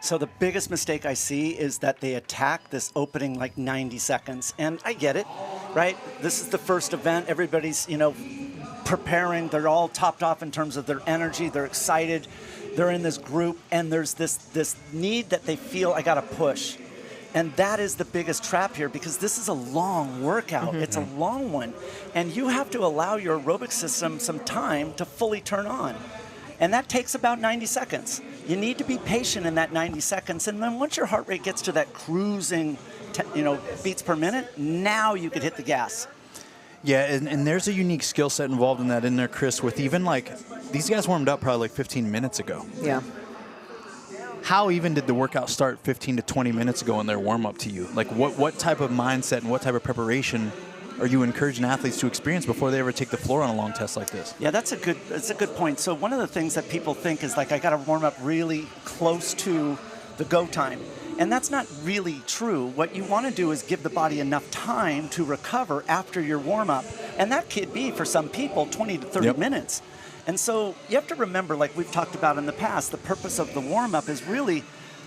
So the biggest mistake I see is that they attack this opening like 90 seconds. And I get it, right? This is the first event. Everybody's, preparing. They're all topped off in terms of their energy. They're excited. They're in this group. And there's this need that they feel, I got to push. And that is the biggest trap here, because this is a long workout. Mm-hmm. It's a long one. And you have to allow your aerobic system some time to fully turn on. And that takes about 90 seconds. You need to be patient in that 90 seconds. And then once your heart rate gets to that cruising, beats per minute, now you could hit the gas. Yeah, and there's a unique skill set involved in that in there, Chris, with even these guys warmed up probably 15 minutes ago. Yeah. How even did the workout start 15 to 20 minutes ago in their warm-up to you? What type of mindset and what type of preparation are you encouraging athletes to experience before they ever take the floor on a long test like this? Yeah, that's a good point. So one of the things that people think is I got to warm up really close to the go time. And that's not really true. What you want to do is give the body enough time to recover after your warm-up. And that could be, for some people, 20 to 30 minutes. And so you have to remember, like we've talked about in the past, the purpose of the warm-up is really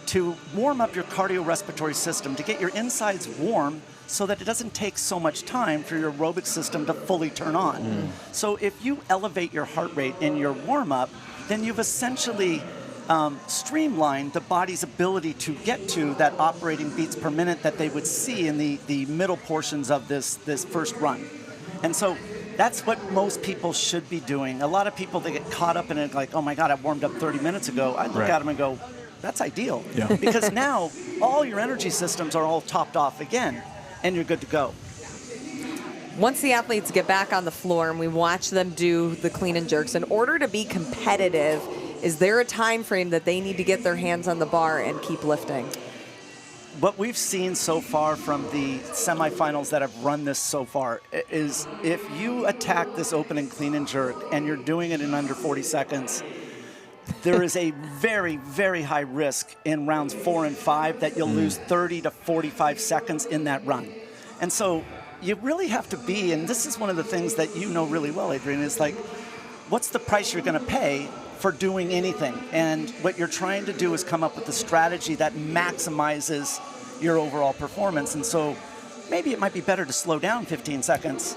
to warm up your cardiorespiratory system, to get your insides warm so that it doesn't take so much time for your aerobic system to fully turn on. So if you elevate your heart rate in your warm-up, then you've essentially streamlined the body's ability to get to that operating beats per minute that they would see in the middle portions of this first run. And so that's what most people should be doing. A lot of people, they get caught up in it like, oh my God, I warmed up 30 minutes ago. I look at them and go, that's ideal. Yeah. Because now all your energy systems are all topped off again, and you're good to go. Once the athletes get back on the floor and we watch them do the clean and jerks, in order to be competitive, is there a time frame that they need to get their hands on the bar and keep lifting? What we've seen so far from the semifinals that have run this so far is if you attack this opening clean and jerk and you're doing it in under 40 seconds, there is a very, very high risk in rounds 4 and 5 that you'll lose 30 to 45 seconds in that run. And so you really have to be, and this is one of the things that you know really well, Adrian, is what's the price you're going to pay for doing anything? And what you're trying to do is come up with a strategy that maximizes your overall performance. And so maybe it might be better to slow down 15 seconds,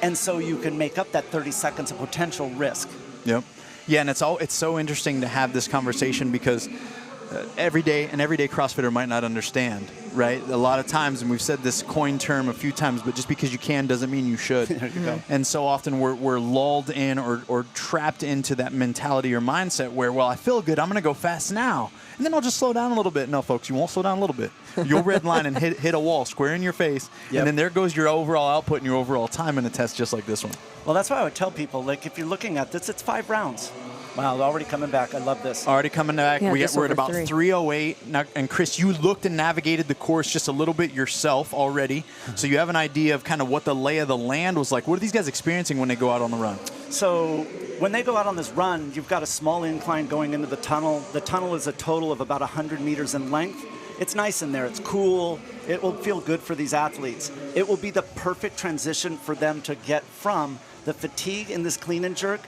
and so you can make up that 30 seconds of potential risk. Yep. Yeah, and it's so interesting to have this conversation because an everyday CrossFitter might not understand, right? A lot of times, and we've said this coin term a few times, but just because you can doesn't mean you should. There you go. And so often we're lulled in or trapped into that mentality or mindset where, well, I feel good, I'm going to go fast now, and then I'll just slow down a little bit. No, folks, you won't slow down a little bit. You'll redline and hit a wall square in your face, and then there goes your overall output and your overall time in a test just like this one. Well, that's why I would tell people, if you're looking at this, it's 5 rounds. Wow, already coming back. I love this. Already coming back. Yeah, We're at about 3:08. Now, and Chris, you looked and navigated the course just a little bit yourself already, so you have an idea of kind of what the lay of the land was like. What are these guys experiencing when they go out on the run? So when they go out on this run, you've got a small incline going into the tunnel. The tunnel is a total of about 100 meters in length. It's nice in there. It's cool. It will feel good for these athletes. It will be the perfect transition for them to get from the fatigue in this clean and jerk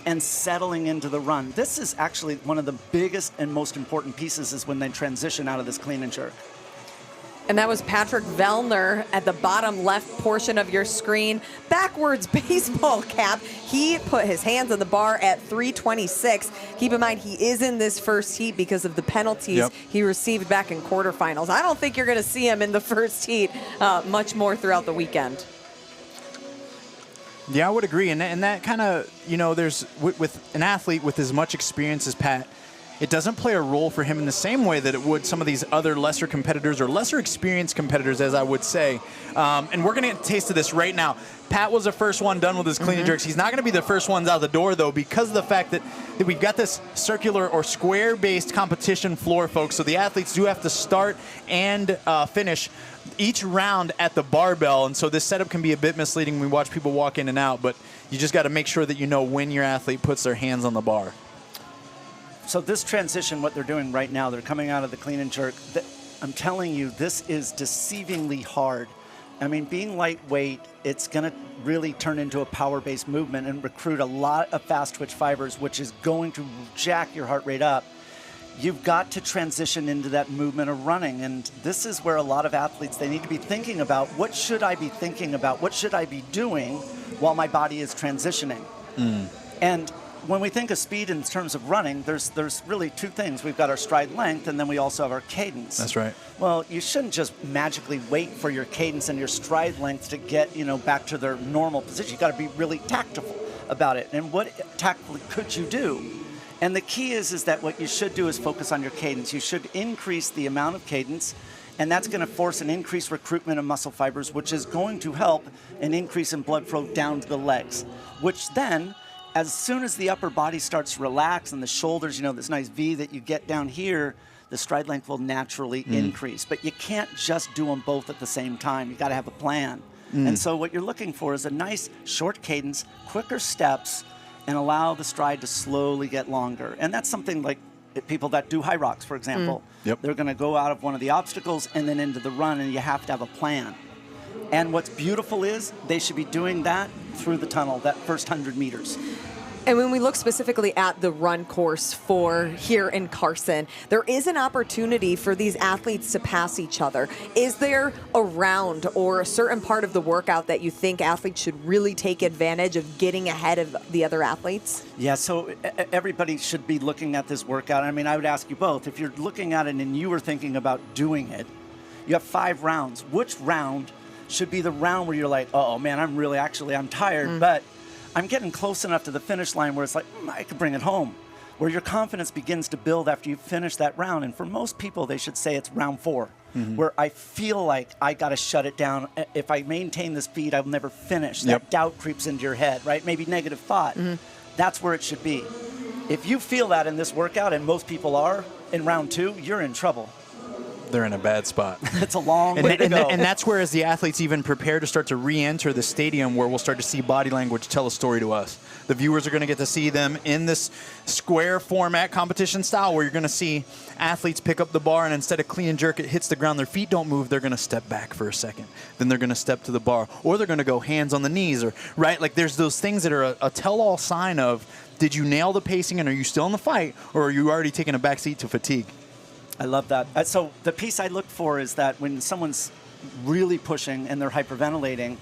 and settling into the run. This is actually one of the biggest and most important pieces, is when they transition out of this clean and jerk. And that was Patrick Vellner at the bottom left portion of your screen. Backwards baseball cap. He put his hands on the bar at 3:26. Keep in mind, he is in this first heat because of the penalties he received back in quarterfinals. I don't think you're going to see him in the first heat much more throughout the weekend. Yeah, I would agree. And that kind of, there's with an athlete with as much experience as Pat, it doesn't play a role for him in the same way that it would some of these other lesser competitors or lesser experienced competitors, as I would say. And we're going to get a taste of this right now. Pat was the first one done with his clean and jerks. He's not going to be the first ones out the door, though, because of the fact that we've got this circular or square-based competition floor, folks. So the athletes do have to start and finish each round at the barbell. And so this setup can be a bit misleading when we watch people walk in and out, but you just got to make sure that you know when your athlete puts their hands on the bar. So this transition, what they're doing right now, they're coming out of the clean and jerk. I'm telling you, this is deceivingly hard. I mean, being lightweight, it's going to really turn into a power-based movement and recruit a lot of fast twitch fibers, which is going to jack your heart rate up. you've got to transition into that movement of running. And this is where a lot of athletes, they need to be thinking about, what should I be thinking about? What should I be doing while my body is transitioning? And when we think of speed in terms of running, there's really two things. We've got our stride length, and then we also have our cadence. That's right. Well, you shouldn't just magically wait for your cadence and your stride length to get, back to their normal position. You got to be really tactful about it. And what tactically could you do? And the key is that what you should do is focus on your cadence. You should increase the amount of cadence, and that's going to force an increased recruitment of muscle fibers, which is going to help an increase in blood flow down to the legs, which then, as soon as the upper body starts to relax and the shoulders, this nice V that you get down here, the stride length will naturally increase. But you can't just do them both at the same time. You got to have a plan. And so what you're looking for is a nice short cadence, quicker steps, and allow the stride to slowly get longer. And that's something like people that do high rocks, for example. They're going to go out of one of the obstacles and then into the run, and you have to have a plan. And what's beautiful is they should be doing that through the tunnel, that first 100 meters. And when we look specifically at the run course for here in Carson, there is an opportunity for these athletes to pass each other. Is there a round or a certain part of the workout that you think athletes should really take advantage of getting ahead of the other athletes? Yeah, so everybody should be looking at this workout. I mean, I would ask you both, if you're looking at it and you were thinking about doing it, you have 5 rounds. Which round should be the round where you're like, oh man, I'm tired, but I'm getting close enough to the finish line where it's like, I could bring it home, where your confidence begins to build after you finish that round. And for most people, they should say it's round 4, where I feel like I got to shut it down. If I maintain this speed, I'll never finish. That doubt creeps into your head, right? Maybe negative thought. That's where it should be. If you feel that in this workout, and most people are, in round 2, you're in trouble. They're in a bad spot. It's a long way to go. And that's where, as the athletes even prepare to start to re-enter the stadium, where we'll start to see body language tell a story to us. The viewers are going to get to see them in this square format competition style, where you're going to see athletes pick up the bar, and instead of clean and jerk, it hits the ground, their feet don't move, they're going to step back for a second. Then they're going to step to the bar, or they're going to go hands on the knees, or right? Like there's those things that are a tell-all sign of, did you nail the pacing, and are you still in the fight, or are you already taking a back seat to fatigue? I love that. So the piece I look for is that when someone's really pushing and they're hyperventilating,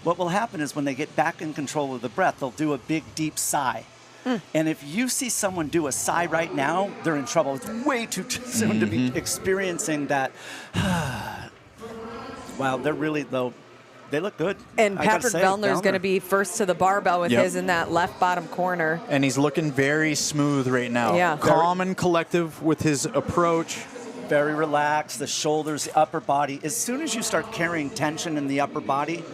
what will happen is when they get back in control of the breath, they'll do a big, deep sigh. And if you see someone do a sigh right now, they're in trouble. It's way too soon to be experiencing that. Wow, they're really, though, they look good. And Patrick Vellner is going to be first to the barbell with his in that left bottom corner. And he's looking very smooth right now. Yeah. Calm and collective with his approach. Very relaxed, the shoulders, the upper body. As soon as you start carrying tension in the upper body,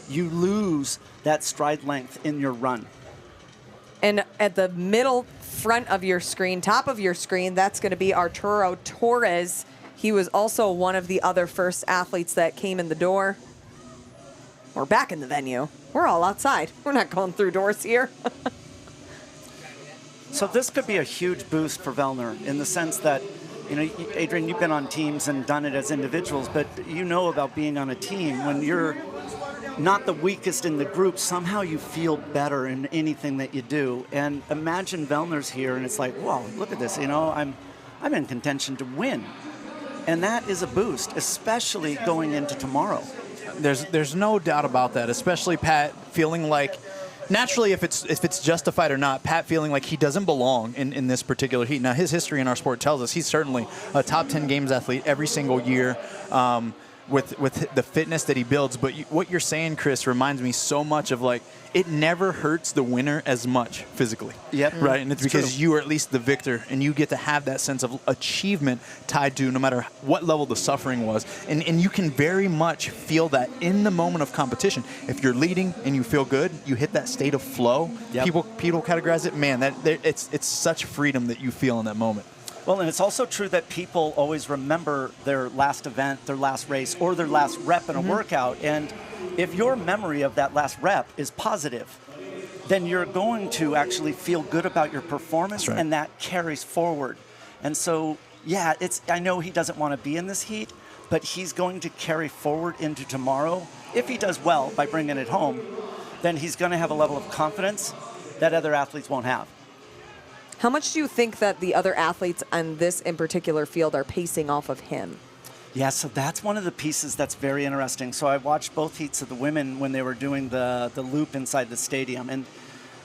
you lose that stride length in your run. And at the middle front of your screen, top of your screen, that's going to be Arturo Torres. He was also one of the other first athletes that came in the door. We're back in the venue. We're all outside. We're not going through doors here. So this could be a huge boost for Vellner in the sense that, Adrian, you've been on teams and done it as individuals, but you know about being on a team. When you're not the weakest in the group, somehow you feel better in anything that you do. And imagine Vellner's here, and it's like, whoa, look at this. I'm in contention to win. And that is a boost, especially going into tomorrow. There's no doubt about that, especially Pat feeling like, naturally, if it's justified or not, Pat feeling like he doesn't belong in this particular heat. Now, his history in our sport tells us he's certainly a top 10 games athlete every single year with the fitness that he builds. But what you're saying, Chris, reminds me so much of, like, it never hurts the winner as much physically. Yep. Right? And it's because true. you are at least the victor, and you get to have that sense of achievement tied to no matter what level the suffering was. And you can very much feel that in the moment of competition. If you're leading and you feel good, you hit that state of flow. Yep. People categorize it, man, it's such freedom that you feel in that moment. Well, and it's also true that people always remember their last event, their last race, or their last rep in a workout. And if your memory of that last rep is positive, then you're going to actually feel good about your performance, That's right. and that carries forward. And so, yeah, I know he doesn't want to be in this heat, but he's going to carry forward into tomorrow. If he does well by bringing it home, then he's going to have a level of confidence that other athletes won't have. How much do you think that the other athletes on this in particular field are pacing off of him? Yeah, so that's one of the pieces that's very interesting. So I watched both heats of the women when they were doing the loop inside the stadium, and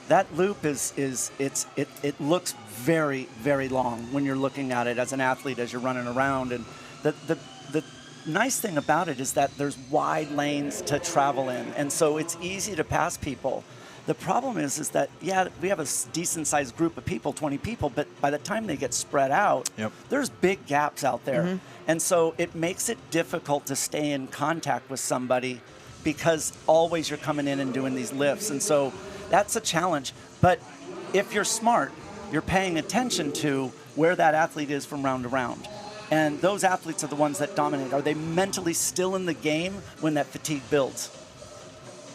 that loop it looks very, very long when you're looking at it as an athlete as you're running around. And the nice thing about it is that there's wide lanes to travel in, and so it's easy to pass people. The problem is that, yeah, we have a decent-sized group of people, 20 people, but by the time they get spread out, there's big gaps out there. And so it makes it difficult to stay in contact with somebody because always you're coming in and doing these lifts. And so that's a challenge. But if you're smart, you're paying attention to where that athlete is from round to round. And those athletes are the ones that dominate. Are they mentally still in the game when that fatigue builds?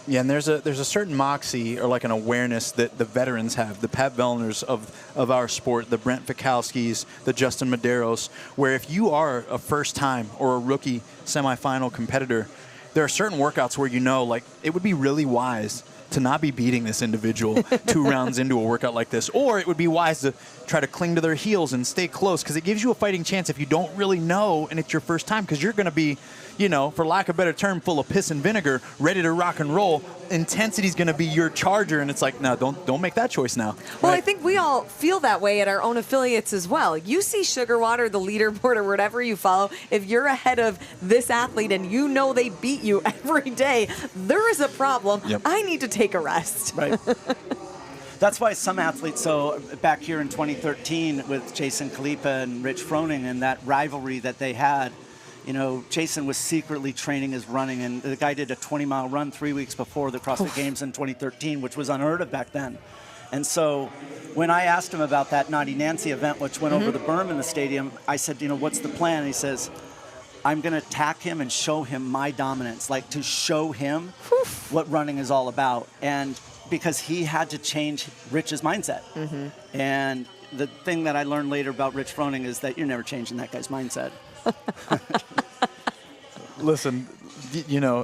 Yeah, and there's a certain moxie or like an awareness that the veterans have, the Pat Vellners of our sport, the Brent Fikowskis, the Justin Medeiros, where if you are a first-time or a rookie semifinal competitor, there are certain workouts where you know, like, it would be really wise to not be beating this individual 2 rounds into a workout like this, or it would be wise to try to cling to their heels and stay close because it gives you a fighting chance if you don't really know and it's your first time because you're going to be, for lack of a better term, full of piss and vinegar, ready to rock and roll. Intensity's going to be your charger, and it's like, no, don't make that choice now. Well, right? I think we all feel that way at our own affiliates as well. You see Sugar Water, the leaderboard, or whatever you follow. If you're ahead of this athlete and you know they beat you every day, there is a problem. Yep. I need to take a rest. Right. That's why some athletes, so back here in 2013 with Jason Khalipa and Rich Froning and that rivalry that they had, Jason was secretly training his running, and the guy did a 20-mile run 3 weeks before the CrossFit Games in 2013, which was unheard of back then. And so when I asked him about that Naughty Nancy event, which went over the berm in the stadium, I said, what's the plan? And he says, I'm going to attack him and show him my dominance, like to show him what running is all about. And because he had to change Rich's mindset. And the thing that I learned later about Rich Froning is that you're never changing that guy's mindset. Listen,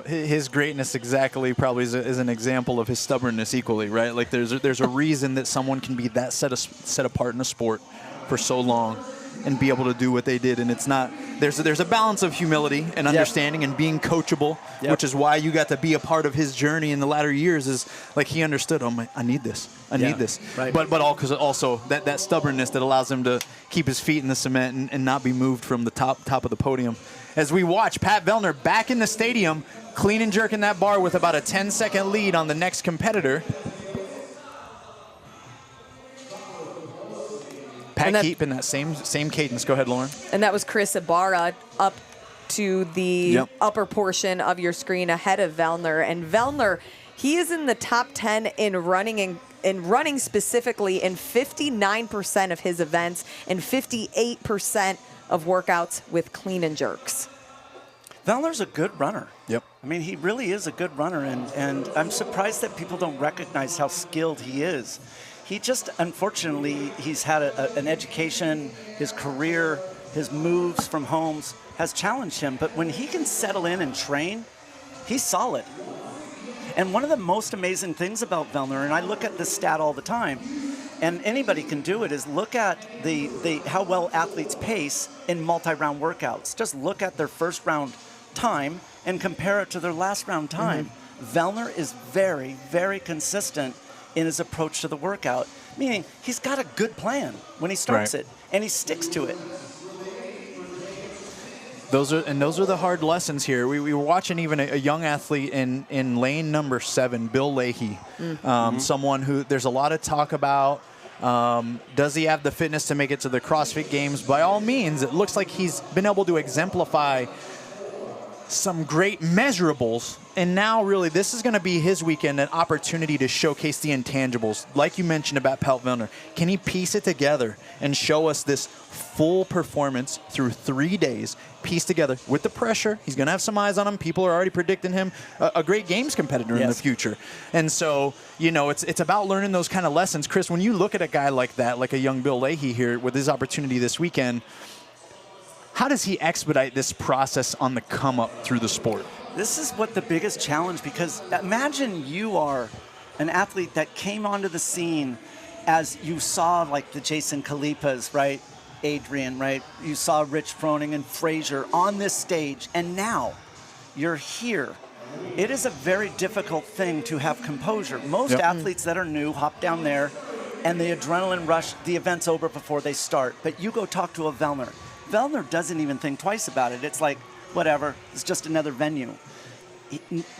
his greatness exactly probably is an example of his stubbornness equally, right? Like there's a reason that someone can be that set apart in a sport for so long and be able to do what they did. And it's not, there's a balance of humility and understanding and being coachable, which is why you got to be a part of his journey in the latter years. Is like he understood, I need this. I need this. Right. But also that stubbornness that allows him to keep his feet in the cement and not be moved from the top of the podium. As we watch Pat Vellner back in the stadium, clean and jerking that bar with about a 10-second lead on the next competitor. Pat keeping that same cadence. Go ahead, Lauren. And that was Chris Ibarra up to the upper portion of your screen ahead of Vellner. And Vellner, he is in the top 10 in running running specifically in 59% of his events and 58% of workouts with clean and jerks. Vellner's a good runner. Yep. I mean, he really is a good runner, and I'm surprised that people don't recognize how skilled he is. He just, unfortunately, he's had an education, his career, his moves from homes has challenged him. But when he can settle in and train, he's solid. And one of the most amazing things about Vellner, and I look at this stat all the time, and anybody can do it, is look at how well athletes pace in multi-round workouts. Just look at their first round time and compare it to their last round time. Vellner is very, very consistent in his approach to the workout, meaning he's got a good plan when he starts it, and he sticks to it. Those are the hard lessons here. We were watching even a young athlete in lane number 7, Bill Leahy, someone who there's a lot of talk about. Does he have the fitness to make it to the CrossFit Games? By all means, it looks like he's been able to exemplify some great measurables, and now really this is going to be his weekend, an opportunity to showcase the intangibles. Like you mentioned about Pat Vellner, can he piece it together and show us this full performance through 3 days, pieced together with the pressure? He's going to have some eyes on him. People are already predicting him a great games competitor in the future. And so, it's about learning those kind of lessons. Chris, when you look at a guy like that, like a young Bill Leahy here with his opportunity this weekend, how does he expedite this process on the come up through the sport? This is what the biggest challenge, because imagine you are an athlete that came onto the scene as you saw like the Jason Kalipas, right? Adrian, right? You saw Rich Froning and Frazier on this stage, and now you're here. It is a very difficult thing to have composure. Most athletes that are new hop down there, and the adrenaline rush, the event's over before they start. But you go talk to a Vellner. Vellner doesn't even think twice about it. It's like, whatever, it's just another venue.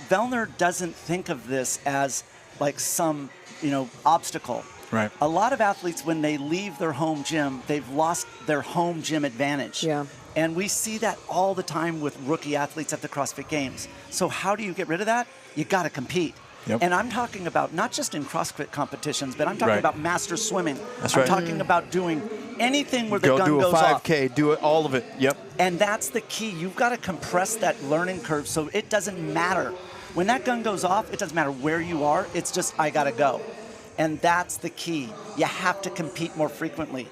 Vellner doesn't think of this as like some, obstacle. Right. A lot of athletes, when they leave their home gym, they've lost their home gym advantage. Yeah. And we see that all the time with rookie athletes at the CrossFit Games. So how do you get rid of that? You got to compete. Yep. And I'm talking about not just in CrossFit competitions, but I'm talking about master swimming. That's I'm right. talking about doing anything where the gun do a goes 5K, off. do it, all of it. Yep. And that's the key. You've got to compress that learning curve so it doesn't matter. When that gun goes off, it doesn't matter where you are. It's just, I got to go. And that's the key. You have to compete more frequently.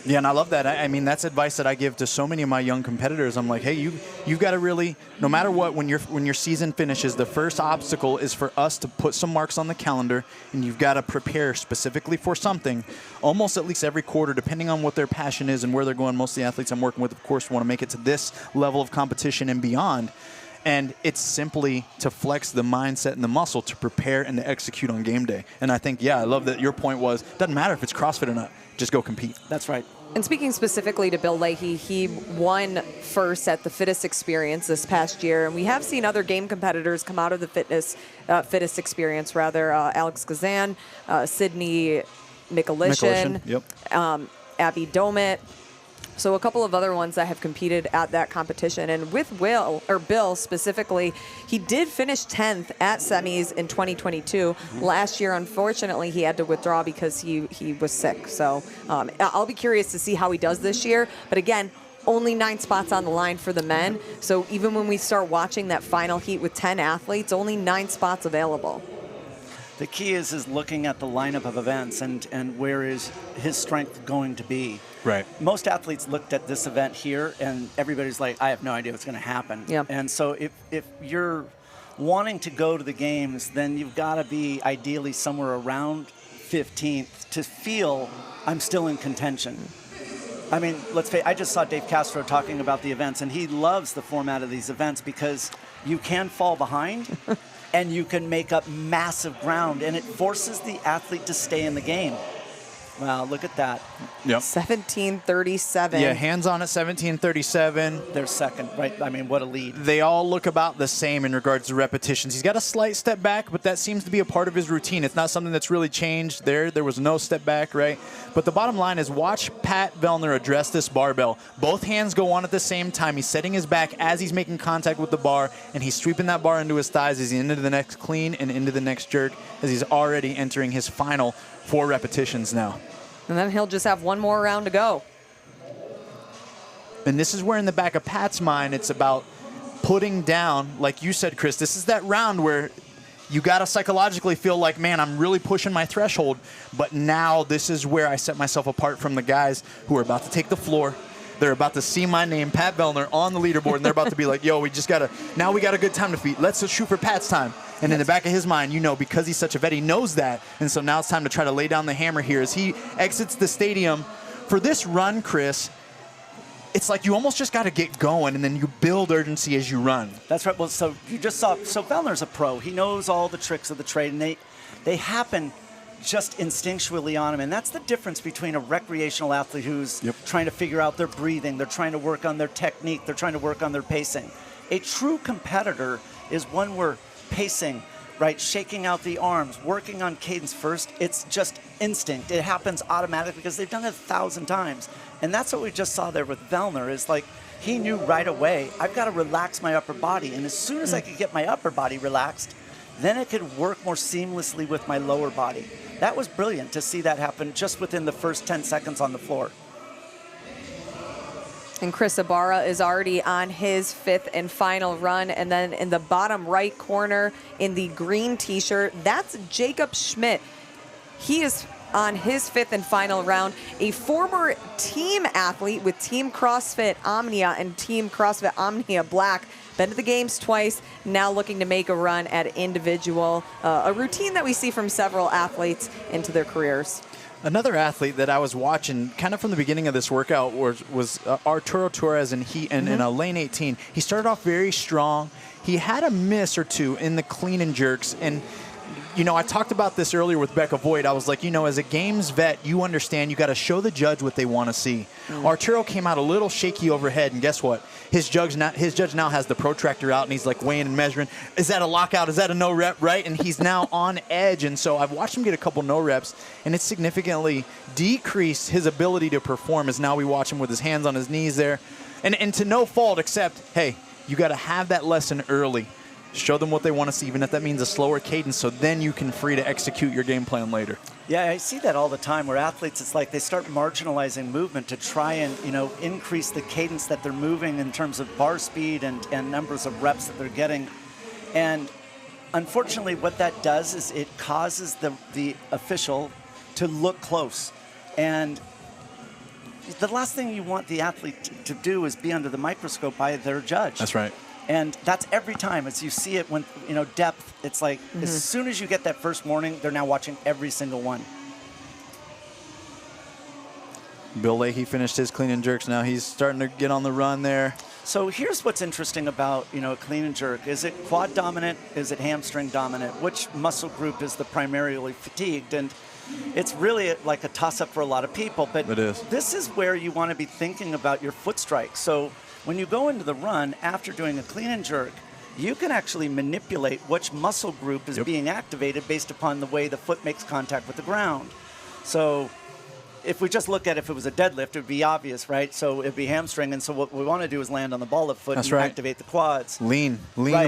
Yeah, and I love that. I mean, that's advice that I give to so many of my young competitors. I'm like, hey, you've got to really, no matter what, when your season finishes, the first obstacle is for us to put some marks on the calendar, and you've got to prepare specifically for something, almost at least every quarter, depending on what their passion is and where they're going. Most of the athletes I'm working with, of course, want to make it to this level of competition and beyond. And it's simply to flex the mindset and the muscle to prepare and to execute on game day. And I think, I love that your point was, doesn't matter if it's CrossFit or not, just go compete. That's right. And speaking specifically to Bill Leahy, he won first at the Fittest experience this past year. And we have seen other game competitors come out of the Fittest experience, Alex Kazan, Sydney Mikulishin, Abby Domit. So a couple of other ones that have competed at that competition. And with Bill specifically, he did finish 10th at semis in 2022. Last year, unfortunately, he had to withdraw because he was sick. So I'll be curious to see how he does this year. But again, only 9 spots on the line for the men. So even when we start watching that final heat with 10 athletes, only 9 spots available. The key is looking at the lineup of events and where is his strength going to be. Right. Most athletes looked at this event here, and everybody's like, I have no idea what's going to happen. Yeah. And so if you're wanting to go to the games, then you've got to be ideally somewhere around 15th to feel I'm still in contention. I mean, I just saw Dave Castro talking about the events, and he loves the format of these events because you can fall behind and you can make up massive ground, and it forces the athlete to stay in the game. Wow, look at that. Yep. 17:37. Yeah, hands on at 17:37. They're second, right? I mean, what a lead. They all look about the same in regards to repetitions. He's got a slight step back, but that seems to be a part of his routine. It's not something that's really changed there. There was no step back, right? But the bottom line is watch Pat Vellner address this barbell. Both hands go on at the same time. He's setting his back as he's making contact with the bar, and he's sweeping that bar into his thighs as he's into the next clean and into the next jerk as he's already entering his final 4 repetitions now. And then he'll just have one more round to go. And this is where in the back of Pat's mind, it's about putting down, like you said, Chris, this is that round where you got to psychologically feel like, man, I'm really pushing my threshold. But now this is where I set myself apart from the guys who are about to take the floor. They're about to see my name, Pat Vellner, on the leaderboard, and they're about to be like, yo, we got a good time to beat. Let's shoot for Pat's time. And in the back of his mind, because he's such a vet, he knows that. And so now it's time to try to lay down the hammer here as he exits the stadium. For this run, Chris, it's like you almost just got to get going, and then you build urgency as you run. That's right. Well, so you just saw, Vellner's a pro. He knows all the tricks of the trade, and they happen just instinctually on him. And that's the difference between a recreational athlete who's trying to figure out their breathing, they're trying to work on their technique, they're trying to work on their pacing. A true competitor is one where pacing, right, shaking out the arms, working on cadence first, it's just instinct. It happens automatically because they've done it 1,000 times. And that's what we just saw there with Vellner, is like he knew right away, I've got to relax my upper body. And as soon as I could get my upper body relaxed, then it could work more seamlessly with my lower body. That was brilliant to see that happen just within the first 10 seconds on the floor. And Chris Ibarra is already on his 5th and final run. And then in the bottom right corner in the green T-shirt, that's Jacob Schmidt. He is on his 5th and final round, a former team athlete with Team CrossFit Omnia and Team CrossFit Omnia Black. Been to the games twice, now looking to make a run at individual, a routine that we see from several athletes into their careers. Another athlete that I was watching kind of from the beginning of this workout was Arturo Torres in lane 18. He started off very strong. He had a miss or two in the clean and jerks. And, you know, I talked about this earlier with Becca Voigt. I was like, you know, as a games vet, you understand you got to show the judge what they want to see. Arturo came out a little shaky overhead, and guess what? His judge now has the protractor out, and he's like weighing and measuring. Is that a lockout? Is that a no rep, right? And he's now on edge. And so I've watched him get a couple no reps, and it's significantly decreased his ability to perform as now we watch him with his hands on his knees there. And to no fault except, hey, you got to have that lesson early. Show them what they want to see, even if that means a slower cadence, so then you can free to execute your game plan later. Yeah, I see that all the time where athletes, it's like they start marginalizing movement to try and, you know, increase the cadence that they're moving in terms of bar speed and numbers of reps that they're getting. And unfortunately, what that does is it causes the official to look close. And the last thing you want the athlete to do is be under the microscope by their judge. That's right. And that's every time as you see it when, you know, depth, it's like as soon as you get that first warning, they're now watching every single one. Bill Leahy finished his clean and jerks. Now he's starting to get on the run there. So here's what's interesting about, you know, a clean and jerk. Is it quad dominant? Is it hamstring dominant? Which muscle group is the primarily fatigued? And it's really like a toss-up for a lot of people. But it is. This is where you want to be thinking about your foot strike. So when you go into the run after doing a clean and jerk, you can actually manipulate which muscle group is being activated based upon the way the foot makes contact with the ground. So if we just look at if it was a deadlift, it would be obvious, right? So it'd be hamstring, and so what we want to do is land on the ball of foot and activate the quads. Lean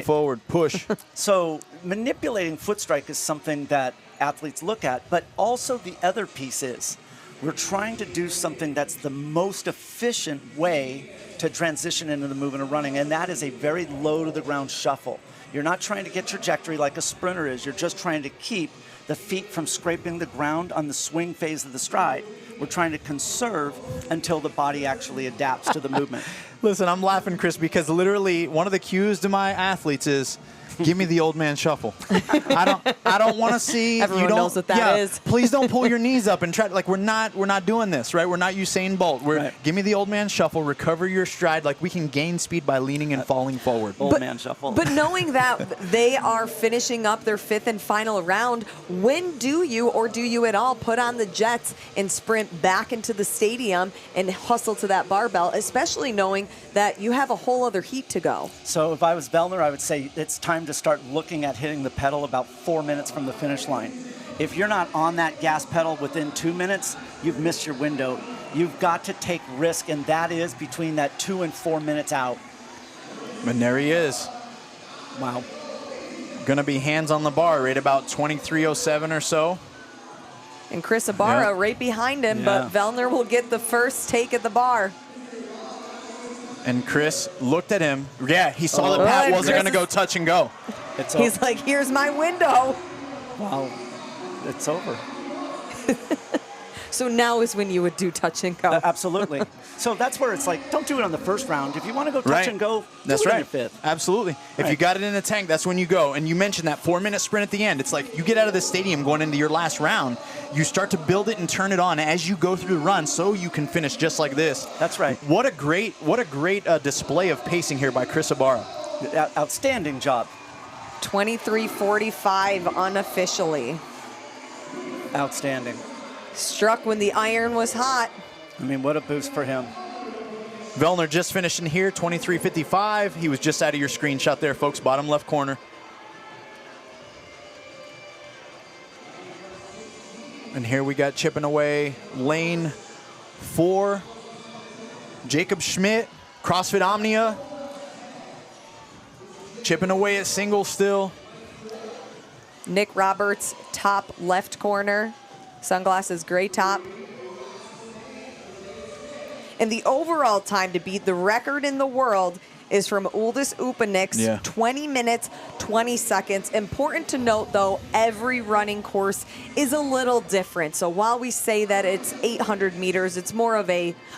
forward, push. So manipulating foot strike is something that athletes look at, but also the other piece is we're trying to do something that's the most efficient way to transition into the movement of running, and that is a very low to the ground shuffle. You're not trying to get trajectory like a sprinter is. You're just trying to keep the feet from scraping the ground on the swing phase of the stride. We're trying to conserve until the body actually adapts to the movement. Listen, I'm laughing, Chris, because literally one of the cues to my athletes is, give me the old man shuffle. I don't want to see. Everyone knows what that is. Please don't pull your knees up and try. Like we're not doing this, right? We're not Usain Bolt. Give me the old man shuffle. Recover your stride. Like we can gain speed by leaning and falling forward. Old man shuffle. But knowing that they are finishing up their 5th and final round, when do you or do you at all put on the jets and sprint back into the stadium and hustle to that barbell, especially knowing that you have a whole other heat to go? So if I was Vellner, I would say it's time to start looking at hitting the pedal about 4 minutes from the finish line. If you're not on that gas pedal within 2 minutes, you've missed your window. You've got to take risk, and that is between that 2 and 4 minutes out. And there he is. Wow. Going to be hands on the bar right about 23:07 or so. And Chris Ibarra right behind him, but Vellner will get the first take at the bar. And Chris looked at him. Yeah, he saw that Pat wasn't going to go touch and go. He's like, here's my window. Wow, it's over. So now is when you would do touch and go. Absolutely. So that's where it's like, don't do it on the first round. If you want to go touch and go, do it in your 5th. Absolutely. If you got it in the tank, that's when you go. And you mentioned that 4-minute sprint at the end. It's like you get out of the stadium going into your last round. You start to build it and turn it on as you go through the run so you can finish just like this. That's right. What a great display of pacing here by Chris Ibarra. Outstanding job. 23:45 unofficially. Outstanding. Struck when the iron was hot. I mean, what a boost for him. Vellner just finishing here, 23:55. He was just out of your screenshot there, folks, bottom left corner. And here we got chipping away, lane 4. Jacob Schmidt, CrossFit Omnia. Chipping away at single still. Nick Roberts, top left corner. Sunglasses, gray top. And the overall time to beat the record in the world is from Uldis Upanic's 20 minutes, 20 seconds. Important to note, though, every running course is a little different. So while we say that it's 800 meters, it's more of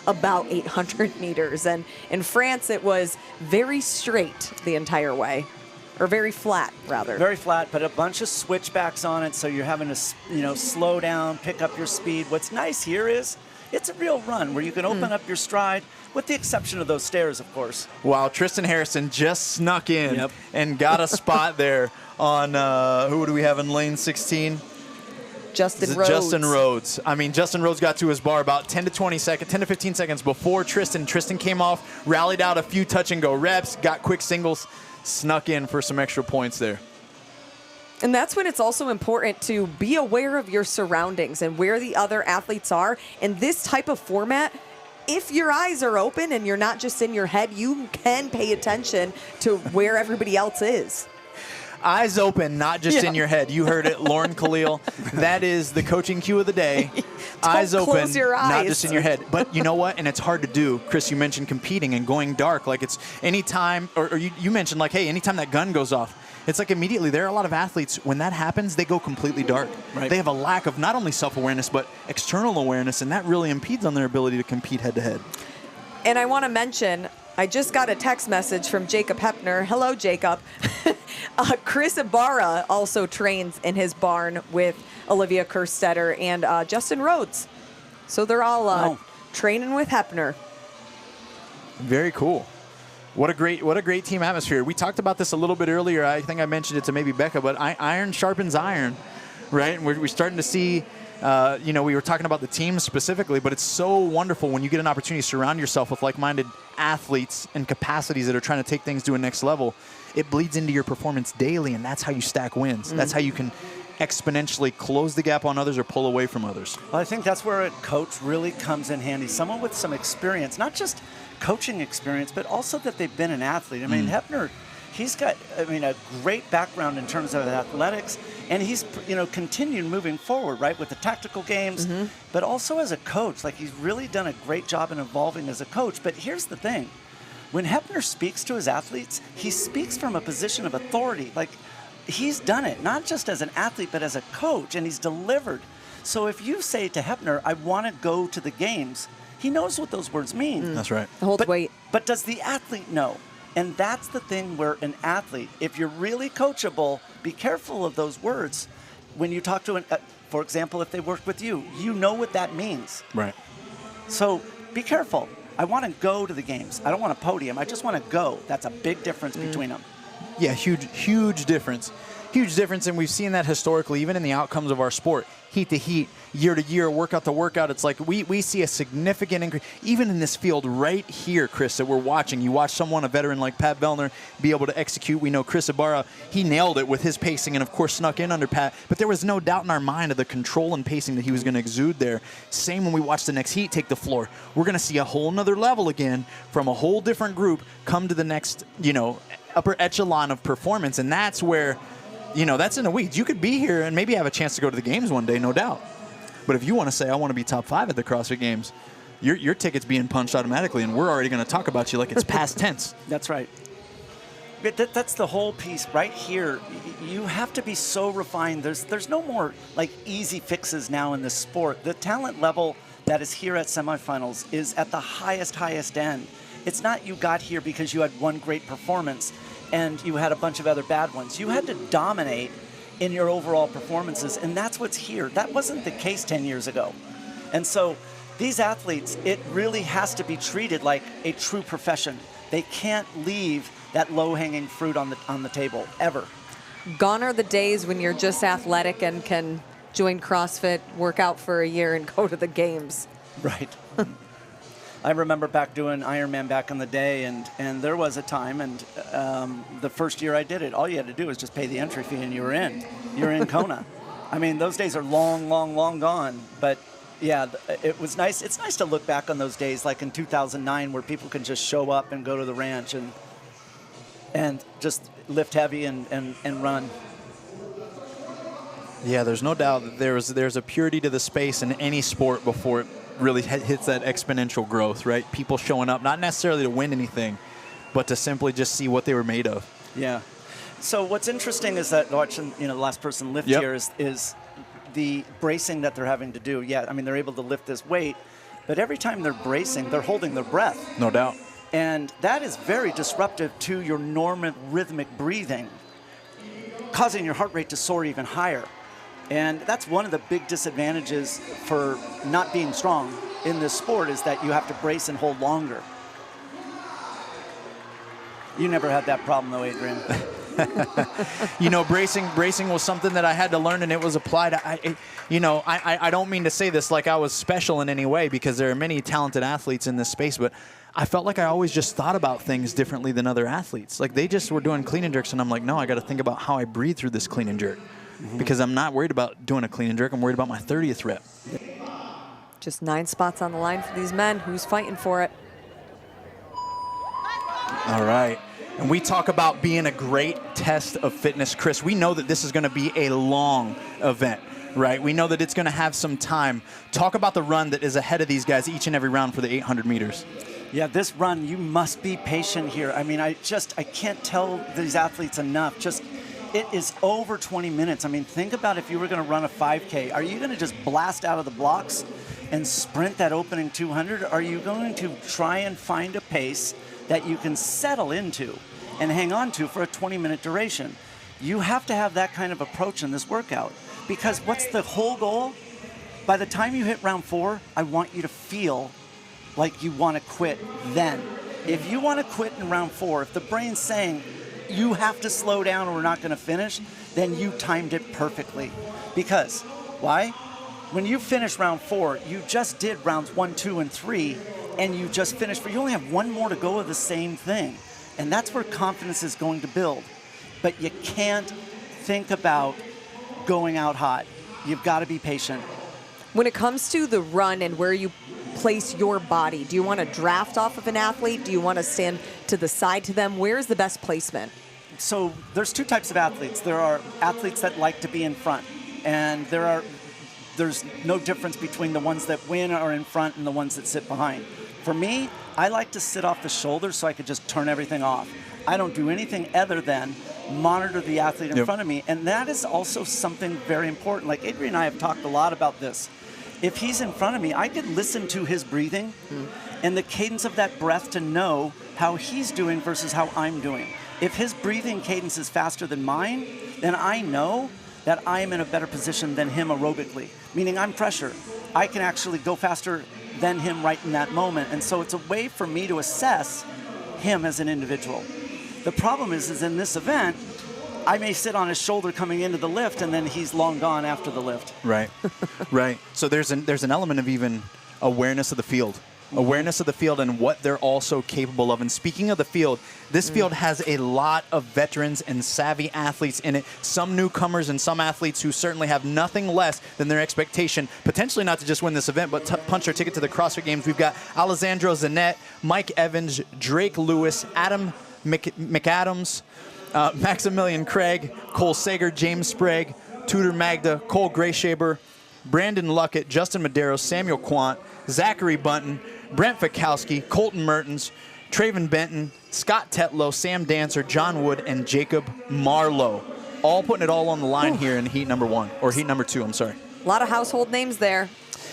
about 800 meters. And in France, it was very straight the entire way. Or very flat, rather. Very flat, but a bunch of switchbacks on it, so you're having to, slow down, pick up your speed. What's nice here is it's a real run where you can open up your stride, with the exception of those stairs, of course. Wow, Tristan Harrison just snuck in and got a spot there on, who do we have in lane 16? Justin Rhodes. Justin Rhodes. I mean, Justin Rhodes got to his bar about 10 to 15 seconds before Tristan. Tristan came off, rallied out a few touch-and-go reps, got quick singles, snuck in for some extra points there. And that's when it's also important to be aware of your surroundings and where the other athletes are. In this type of format, if your eyes are open and you're not just in your head, you can pay attention to where everybody else is. Eyes open, not just in your head. You heard it, Lauren Khalil. That is the coaching cue of the day. Eyes open, close your eyes. not just in your head. But you know what? And it's hard to do. Chris, you mentioned competing and going dark. Like it's anytime, or you mentioned like, hey, anytime that gun goes off, it's like immediately there are a lot of athletes, when that happens, they go completely dark. Right. They have a lack of not only self-awareness, but external awareness, and that really impedes on their ability to compete head-to-head. And I want to mention, I just got a text message from Jacob Hepner. Hello, Jacob. Chris Ibarra also trains in his barn with Olivia Kerstetter and Justin Rhodes. So they're all training with Hepner. Very cool. What a great team atmosphere. We talked about this a little bit earlier. I think I mentioned it to maybe Becca, but iron sharpens iron, right? And we're starting to see, we were talking about the team specifically, but it's so wonderful when you get an opportunity to surround yourself with like-minded athletes and capacities that are trying to take things to a next level. It bleeds into your performance daily, and that's how you stack wins. That's how you can exponentially close the gap on others or pull away from others. Well, I think that's where a coach really comes in handy. Someone with some experience, not just coaching experience, but also that they've been an athlete. I mean, Hepner, he's got, a great background in terms of athletics, and he's, continued moving forward, right, with the tactical games, but also as a coach. Like, he's really done a great job in evolving as a coach. But here's the thing. When Hepner speaks to his athletes, he speaks from a position of authority. Like, he's done it, not just as an athlete, but as a coach, and he's delivered. So if you say to Hepner, I want to go to the games, he knows what those words mean. That's right. Hold weight. But does the athlete know? And that's the thing where an athlete, if you're really coachable, be careful of those words. When you talk to for example, if they work with you, you know what that means. Right. So be careful. I want to go to the games. I don't want a podium. I just want to go. That's a big difference between them. Yeah, huge difference. Huge difference, and we've seen that historically, even in the outcomes of our sport. Heat to heat, year to year, workout to workout. It's like we see a significant increase. Even in this field right here, Chris, that we're watching. You watch someone, a veteran like Pat Vellner, be able to execute. We know Chris Ibarra, he nailed it with his pacing and, of course, snuck in under Pat. But there was no doubt in our mind of the control and pacing that he was going to exude there. Same when we watch the next heat take the floor. We're going to see a whole nother level again from a whole different group come to the next, upper echelon of performance. And that's where, that's in the weeds. You could be here and maybe have a chance to go to the games one day, no doubt. But if you want to say, I want to be top 5 at the CrossFit Games, your ticket's being punched automatically, and we're already going to talk about you like it's past tense. That's right. But that's the whole piece right here. You have to be so refined. There's no more like easy fixes now in this sport. The talent level that is here at semifinals is at the highest end. It's not you got here because you had one great performance and you had a bunch of other bad ones. You had to dominate in your overall performances, and that's what's here. That wasn't the case 10 years ago. And so these athletes, it really has to be treated like a true profession. They can't leave that low-hanging fruit on the table, ever. Gone are the days when you're just athletic and can join CrossFit, work out for a year, and go to the games. Right. I remember back doing Ironman back in the day, and there was a time, and the first year I did it, all you had to do was just pay the entry fee, and you were in. You were in Kona. I mean, those days are long gone. But yeah, it was nice. It's nice to look back on those days, like in 2009, where people can just show up and go to the ranch and just lift heavy and run. Yeah, there's no doubt that there's a purity to the space in any sport before really hits that exponential growth, right? People showing up, not necessarily to win anything, but to simply just see what they were made of. Yeah. So what's interesting is that watching, the last person lift here is the bracing that they're having to do. Yeah, I mean, they're able to lift this weight, but every time they're bracing, they're holding their breath. No doubt. And that is very disruptive to your normal rhythmic breathing, causing your heart rate to soar even higher. And that's one of the big disadvantages for not being strong in this sport, is that you have to brace and hold longer. You never had that problem though, Adrian. Bracing was something that I had to learn, and it was applied. I don't mean to say this like I was special in any way, because there are many talented athletes in this space, but I felt like I always just thought about things differently than other athletes. Like, they just were doing clean and jerks, and I'm like, no, I got to think about how I breathe through this clean and jerk, because I'm not worried about doing a clean and jerk. I'm worried about my 30th rep. Just 9 spots on the line for these men. Who's fighting for it? All right. And we talk about being a great test of fitness, Chris. We know that this is going to be a long event, right? We know that it's going to have some time. Talk about the run that is ahead of these guys each and every round for the 800 meters. Yeah, this run, you must be patient here. I mean, I can't tell these athletes enough. It is over 20 minutes. I mean, think about if you were going to run a 5K. Are you going to just blast out of the blocks and sprint that opening 200? Are you going to try and find a pace that you can settle into and hang on to for a 20-minute duration? You have to have that kind of approach in this workout, because what's the whole goal? By the time you hit round 4, I want you to feel like you want to quit then. If you want to quit in round 4, if the brain's saying you have to slow down or we're not going to finish, then you timed it perfectly. Because, why? When you finish round 4, you just did rounds 1, 2, and 3, and you just finished, but you only have one more to go of the same thing. And that's where confidence is going to build. But you can't think about going out hot. You've got to be patient. When it comes to the run and where you place your body, do you want to draft off of an athlete? Do you want to stand to the side to them? Where's the best placement? So there's 2 types of athletes. There are athletes that like to be in front, and there's no difference between the ones that win are in front and the ones that sit behind. For me, I like to sit off the shoulders so I could just turn everything off. I don't do anything other than monitor the athlete in front of me, and that is also something very important. Like Adrian and I have talked a lot about this. If he's in front of me, I could listen to his breathing and the cadence of that breath to know how he's doing versus how I'm doing. If his breathing cadence is faster than mine, then I know that I am in a better position than him aerobically, meaning I'm pressure. I can actually go faster than him right in that moment. And so it's a way for me to assess him as an individual. The problem is in this event, I may sit on his shoulder coming into the lift, and then he's long gone after the lift. Right, right. So there's an element of even awareness of the field. Awareness of the field and what they're also capable of. And speaking of the field, this field has a lot of veterans and savvy athletes in it. Some newcomers and some athletes who certainly have nothing less than their expectation, potentially not to just win this event, but punch their ticket to the CrossFit Games. We've got Alessandro Zanet, Mike Evans, Drake Lewis, Adam McAdams, Maximilian Craig, Cole Sager, James Sprague, Tudor Magda, Cole Grayshaber, Brandon Luckett, Justin Medeiros, Samuel Quant, Zachary Bunton, Brent Fikowski, Colten Mertens, Traven Benton, Scott Tetlow, Sam Dancer, John Wood, and Jacob Marlowe. All putting it all on the line here in heat number 1, or heat number 2, I'm sorry. A lot of household names there.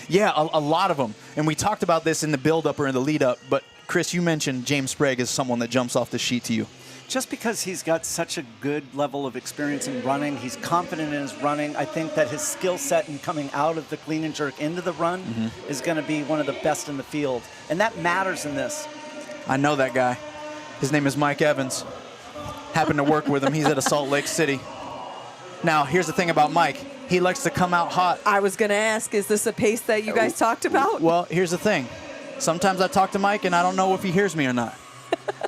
Yeah, a lot of them. And we talked about this in the build-up or in the lead-up, but Chris, you mentioned James Sprague as someone that jumps off the sheet to you. Just because he's got such a good level of experience in running, he's confident in his running. I think that his skill set in coming out of the clean and jerk into the run is going to be one of the best in the field. And that matters in this. I know that guy. His name is Mike Evans. Happened to work with him. He's out of Salt Lake City. Now, here's the thing about Mike. He likes to come out hot. I was going to ask, is this a pace that you guys talked about? Well, here's the thing. Sometimes I talk to Mike, and I don't know if he hears me or not.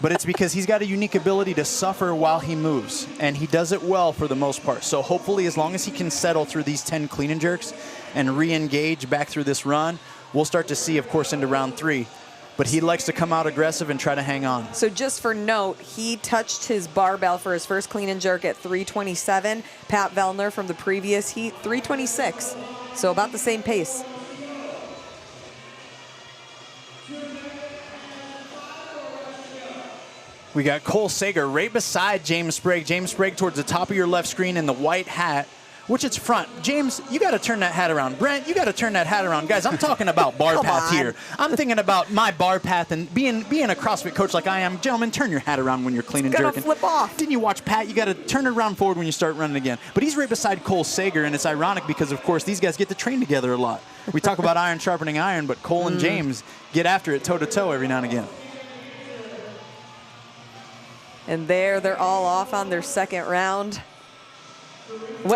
But it's because he's got a unique ability to suffer while he moves, and he does it well for the most part. So hopefully, as long as he can settle through these 10 clean and jerks and re-engage back through this run, we'll start to see, of course, into round 3. But he likes to come out aggressive and try to hang on. So just for note, he touched his barbell for his first clean and jerk at 327. Pat Vellner from the previous heat, 326. So about the same pace. We got Cole Sager right beside James Sprague. James Sprague towards the top of your left screen in the white hat, which it's front. James, you got to turn that hat around. Brent, you got to turn that hat around. Guys, I'm talking about bar path here. I'm thinking about my bar path and being a CrossFit coach like I am. Gentlemen, turn your hat around when you're clean and jerking. Flip off. Didn't you watch Pat? You got to turn it around forward when you start running again. But he's right beside Cole Sager, and it's ironic because, of course, these guys get to train together a lot. We talk about iron sharpening iron, but Cole and James get after it toe-to-toe every now and again. And they're all off on their second round.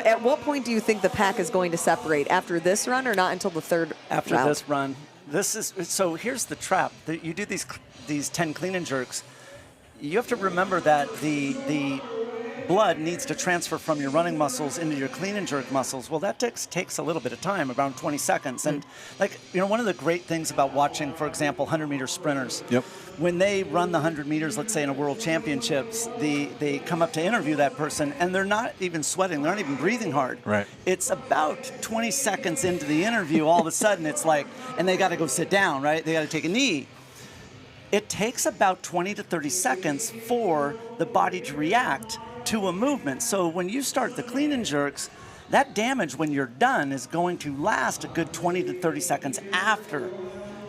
At what point do you think the pack is going to separate? After this run or not until the third After round? this run. So here's the trap. You do these 10 clean and jerks. You have to remember that the blood needs to transfer from your running muscles into your clean and jerk muscles. Well, that takes a little bit of time, around 20 seconds. And one of the great things about watching, for example, 100-meter sprinters, when they run the 100 meters, let's say in a world championships, they come up to interview that person and they're not even sweating, they're not even breathing hard. Right. It's about 20 seconds into the interview, all of a sudden it's like, and they got to go sit down, right? They got to take a knee. It takes about 20 to 30 seconds for the body to react to a movement. So when you start the clean and jerks, that damage when you're done is going to last a good 20 to 30 seconds after.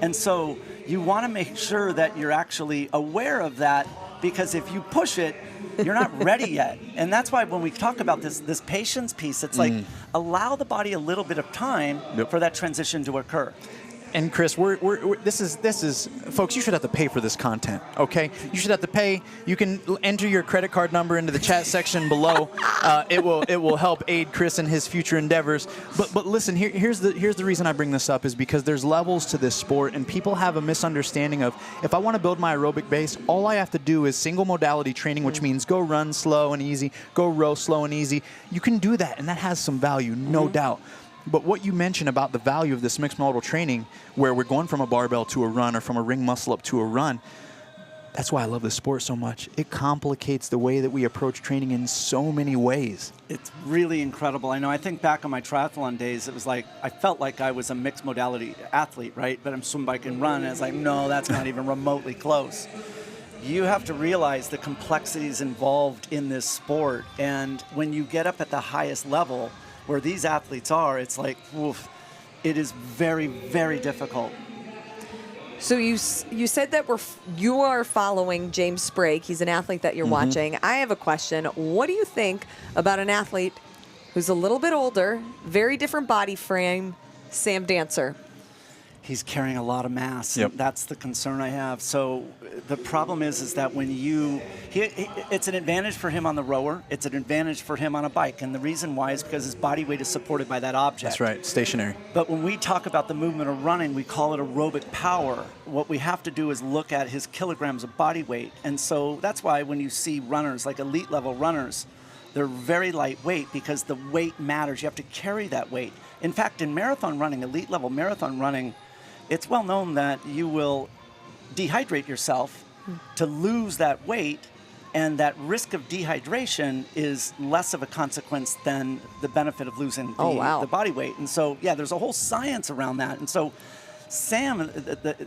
And so you want to make sure that you're actually aware of that, because if you push it, you're not ready yet. And that's why when we talk about this patience piece, it's like allow the body a little bit of time for that transition to occur. And Chris, this is, folks, you should have to pay for this content, okay? You should have to pay. You can enter your credit card number into the chat section below. It will help aid Chris in his future endeavors. But listen, here's the reason I bring this up is because there's levels to this sport, and people have a misunderstanding of, if I want to build my aerobic base, all I have to do is single modality training, which means go run slow and easy, go row slow and easy. You can do that, and that has some value, no doubt. But what you mentioned about the value of this mixed modal training, where we're going from a barbell to a run or from a ring muscle up to a run, that's why I love this sport so much. It complicates the way that we approach training in so many ways. It's really incredible. I know, I think back on my triathlon days, it was like, I felt like I was a mixed modality athlete, right? But I'm swim, bike, and run, and it's like, no, that's not even remotely close. You have to realize the complexities involved in this sport, and when you get up at the highest level, where these athletes are, it's like, oof, it is very, very difficult. So you said that you are following James Sprague. He's an athlete that you're watching. I have a question. What do you think about an athlete who's a little bit older, very different body frame, Sam Dancer? He's carrying a lot of mass. Yep. That's the concern I have. So the problem is that when it's an advantage for him on the rower. It's an advantage for him on a bike. And the reason why is because his body weight is supported by that object. That's right, stationary. But when we talk about the movement of running, we call it aerobic power. What we have to do is look at his kilograms of body weight. And so that's why when you see runners, like elite level runners, they're very lightweight because the weight matters. You have to carry that weight. In fact, in marathon running, elite level marathon running, it's well known that you will dehydrate yourself to lose that weight, and that risk of dehydration is less of a consequence than the benefit of losing the body weight. And so, yeah, there's a whole science around that. And so Sam,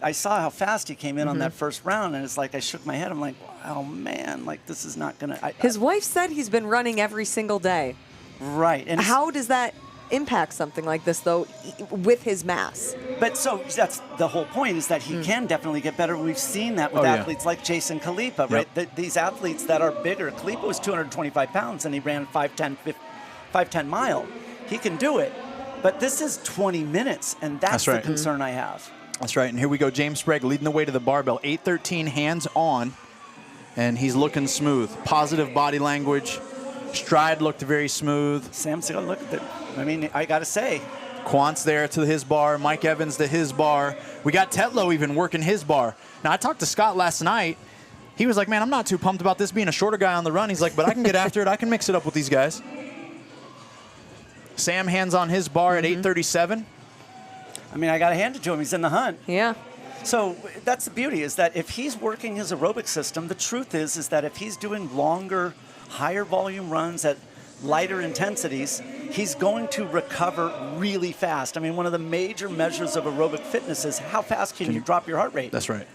I saw how fast he came in on that first round, and it's like I shook my head. I'm like, oh, man, like this is not going to... His wife said he's been running every single day. Right. And how does that impact something like this, though, with his mass? But so that's the whole point, is that he can definitely get better. We've seen that with athletes like Jason Khalipa, right? These athletes that are bigger. Khalipa was 225 pounds and he ran 5:10 mile. He can do it. But this is 20 minutes, and that's the concern I have. That's right. And here we go. James Sprague leading the way to the barbell. 8:13 hands on, and he's looking smooth. Positive body language. Stride looked very smooth. Sam's going to look at it. I mean, I got to say. Quant's there to his bar. Mike Evans to his bar. We got Tetlow even working his bar. Now, I talked to Scott last night. He was like, man, I'm not too pumped about this being a shorter guy on the run. He's like, but I can get after it. I can mix it up with these guys. Sam hands on his bar at 8:37. I mean, I got to hand it to him. He's in the hunt. Yeah. So that's the beauty, is that if he's working his aerobic system, the truth is that if he's doing longer, higher volume runs at lighter intensities, he's going to recover really fast. I mean, one of the major measures of aerobic fitness is how fast can you drop your heart rate. That's right.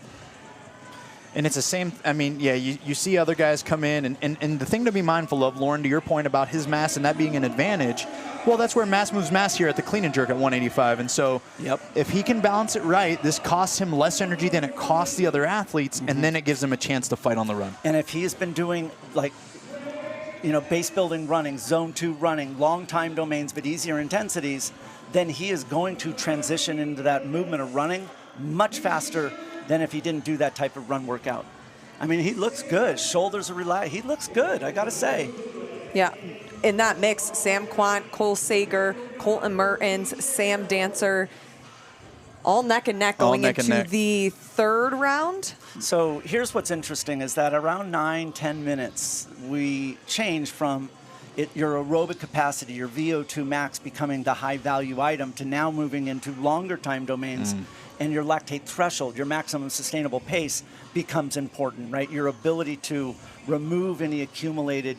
And it's the same, I mean, yeah, you see other guys come in, and the thing to be mindful of, Lauren, to your point about his mass and that being an advantage, well, that's where mass moves mass here at the clean and jerk at 185. And so if he can balance it right, this costs him less energy than it costs the other athletes, and then it gives him a chance to fight on the run. And if he has been doing, like, base building running, zone 2 running, long time domains but easier intensities, then he is going to transition into that movement of running much faster than if he didn't do that type of run workout. I mean, he looks good. Shoulders are relaxed. He looks good, I got to say. Yeah. In that mix, Sam Quant, Cole Sager, Colten Mertens, Sam Dancer, all neck and neck going into the third round. So here's what's interesting is that around 9-10 minutes, we change from your aerobic capacity, your VO2 max becoming the high value item, to now moving into longer time domains. And your lactate threshold, your maximum sustainable pace, becomes important, right? Your ability to remove any accumulated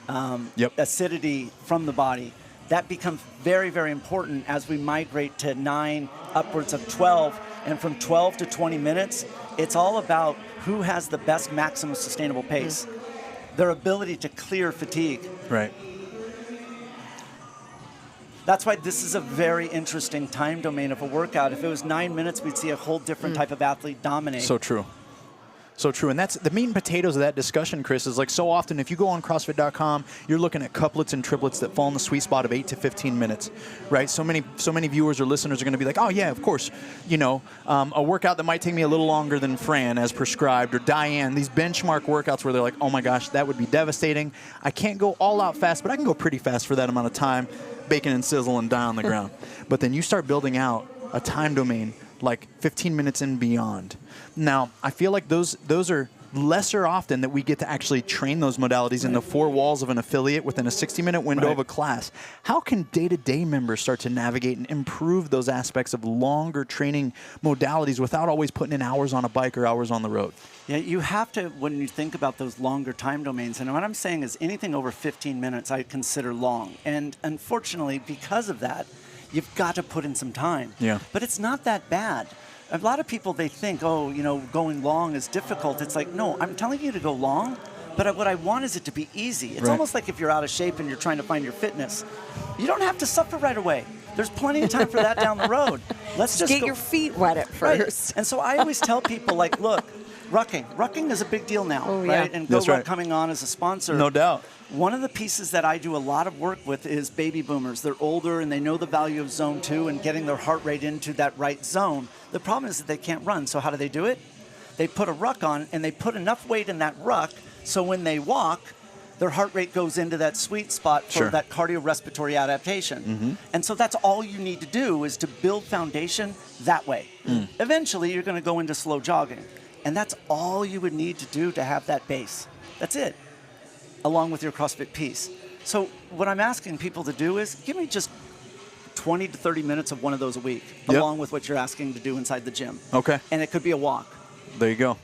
acidity from the body. That becomes very, very important as we migrate to 9, upwards of 12. And from 12 to 20 minutes, it's all about who has the best maximum sustainable pace. Their ability to clear fatigue. Right. That's why this is a very interesting time domain of a workout. If it was 9 minutes, we'd see a whole different type of athlete dominate. So true. So true. And that's the meat and potatoes of that discussion, Chris, is like so often if you go on CrossFit.com, you're looking at couplets and triplets that fall in the sweet spot of 8 to 15 minutes, right? So many viewers or listeners are going to be like, oh, yeah, of course. A workout that might take me a little longer than Fran as prescribed, or Diane, these benchmark workouts where they're like, oh, my gosh, that would be devastating. I can't go all out fast, but I can go pretty fast for that amount of time, bacon and sizzle and die on the ground. But then you start building out a time domain like 15 minutes and beyond. Now, I feel like those are lesser often that we get to actually train those modalities in the four walls of an affiliate within a 60-minute window of a class. How can day-to-day members start to navigate and improve those aspects of longer training modalities without always putting in hours on a bike or hours on the road? Yeah, you have to, when you think about those longer time domains, and what I'm saying is anything over 15 minutes I consider long. And unfortunately, because of that, you've got to put in some time. Yeah. But it's not that bad. A lot of people, they think, going long is difficult. It's like, no, I'm telling you to go long, but what I want is it to be easy. It's almost like if you're out of shape and you're trying to find your fitness. You don't have to suffer right away. There's plenty of time for that down the road. Let's just get your feet wet at first. Right. And so I always tell people, like, look, rucking is a big deal now, right? And That's GoRuck right. coming on as a sponsor. No doubt. One of the pieces that I do a lot of work with is baby boomers. They're older and they know the value of zone 2 and getting their heart rate into that right zone. The problem is that they can't run. So how do they do it? They put a ruck on and they put enough weight in that ruck so when they walk, their heart rate goes into that sweet spot for that cardiorespiratory adaptation. And so that's all you need to do is to build foundation that way. Eventually, you're going to go into slow jogging. And that's all you would need to do to have that base. That's it, along with your CrossFit piece. So what I'm asking people to do is give me just 20 to 30 minutes of one of those a week, along with what you're asking to do inside the gym. Okay. And it could be a walk. There you go.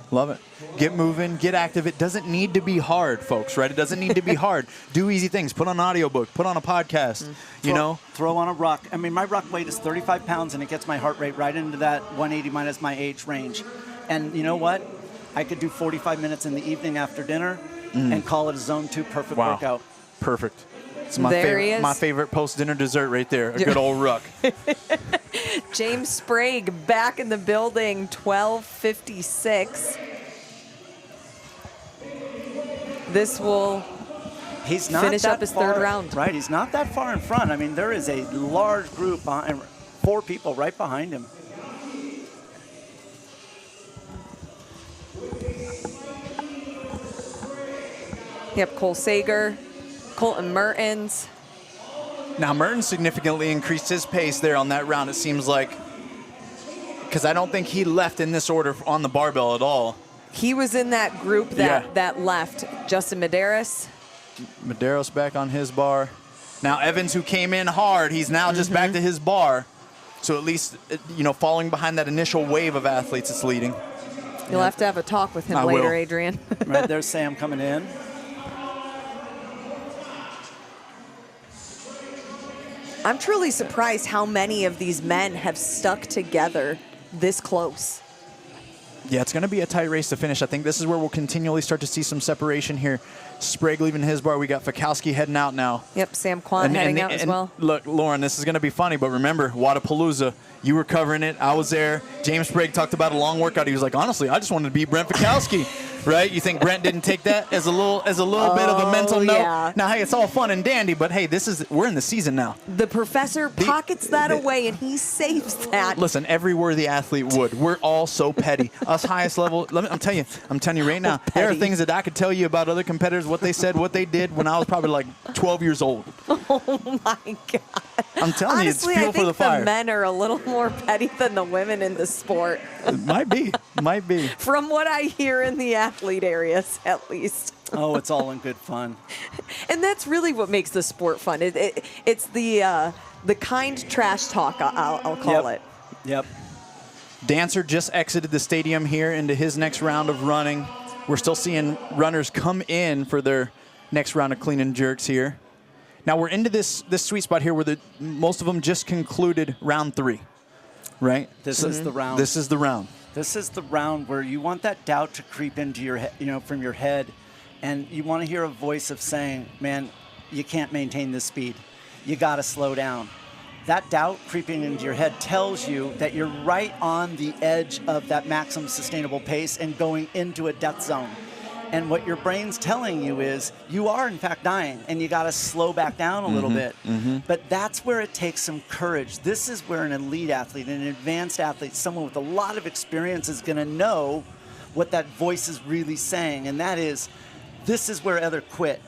Love it. Get moving, get active. It doesn't need to be hard, folks, right? It doesn't need to be hard. Do easy things. Put on an audiobook. Put on a podcast, Throw on a ruck. I mean, my ruck weight is 35 pounds, and it gets my heart rate right into that 180 minus my age range. And you know what? I could do 45 minutes in the evening after dinner and call it a zone 2 perfect workout. Perfect. It's my favorite post-dinner dessert right there, a good old ruck. James Sprague back in the building, 12:56. This will finish up his third round. Right, he's not that far in front. I mean, there is a large group behind, 4 people right behind him. Yep, Cole Sager, Colten Mertens. Now, Mertens significantly increased his pace there on that round, it seems like, because I don't think he left in this order on the barbell at all. He was in that group that left. Justin Medeiros. Medeiros back on his bar. Now, Evans, who came in hard, he's now just back to his bar. So at least, falling behind that initial wave of athletes it's leading. You'll have to have a talk with him later, Adrian. Right, there's Sam coming in. I'm truly surprised how many of these men have stuck together this close. Yeah, it's going to be a tight race to finish. I think this is where we'll continually start to see some separation here. Sprague leaving his bar. We got Fikowski heading out now. Yep, Sam Quan heading out as well. Look, Lauren, this is going to be funny, but remember, Wadapalooza, you were covering it. I was there. James Sprague talked about a long workout. He was like, honestly, I just wanted to beat Brent Fikowski. Right? You think Brent didn't take that as a little bit of a mental note? Yeah. Now, hey, it's all fun and dandy, but hey, we're in the season now. The professor pockets that away, and he saves that. Listen, every worthy athlete would. We're all so petty. Us highest level. I'm telling you right now. There are things that I could tell you about other competitors, what they said, what they did when I was probably like 12 years old. Oh my God! I'm telling you, it's fuel for the fire. I think the men are a little more petty than the women in the sport. It might be. From what I hear in the athlete areas, at least. Oh, it's all in good fun. And that's really what makes the sport fun. It's the kind trash talk, I'll call it. Yep. Dancer just exited the stadium here into his next round of running. We're still seeing runners come in for their next round of clean and jerks here. Now we're into this sweet spot here where most of them just concluded round 3, right? This is the round. This is the round. This is the round where you want that doubt to creep into your head, from your head, and you want to hear a voice of saying, man, you can't maintain this speed. You got to slow down. That doubt creeping into your head tells you that you're right on the edge of that maximum sustainable pace and going into a death zone. And what your brain's telling you is you are, in fact, dying, and you got to slow back down a little bit. But that's where it takes some courage. This is where an elite athlete, an advanced athlete, someone with a lot of experience is going to know what that voice is really saying, and that is, this is where other quit.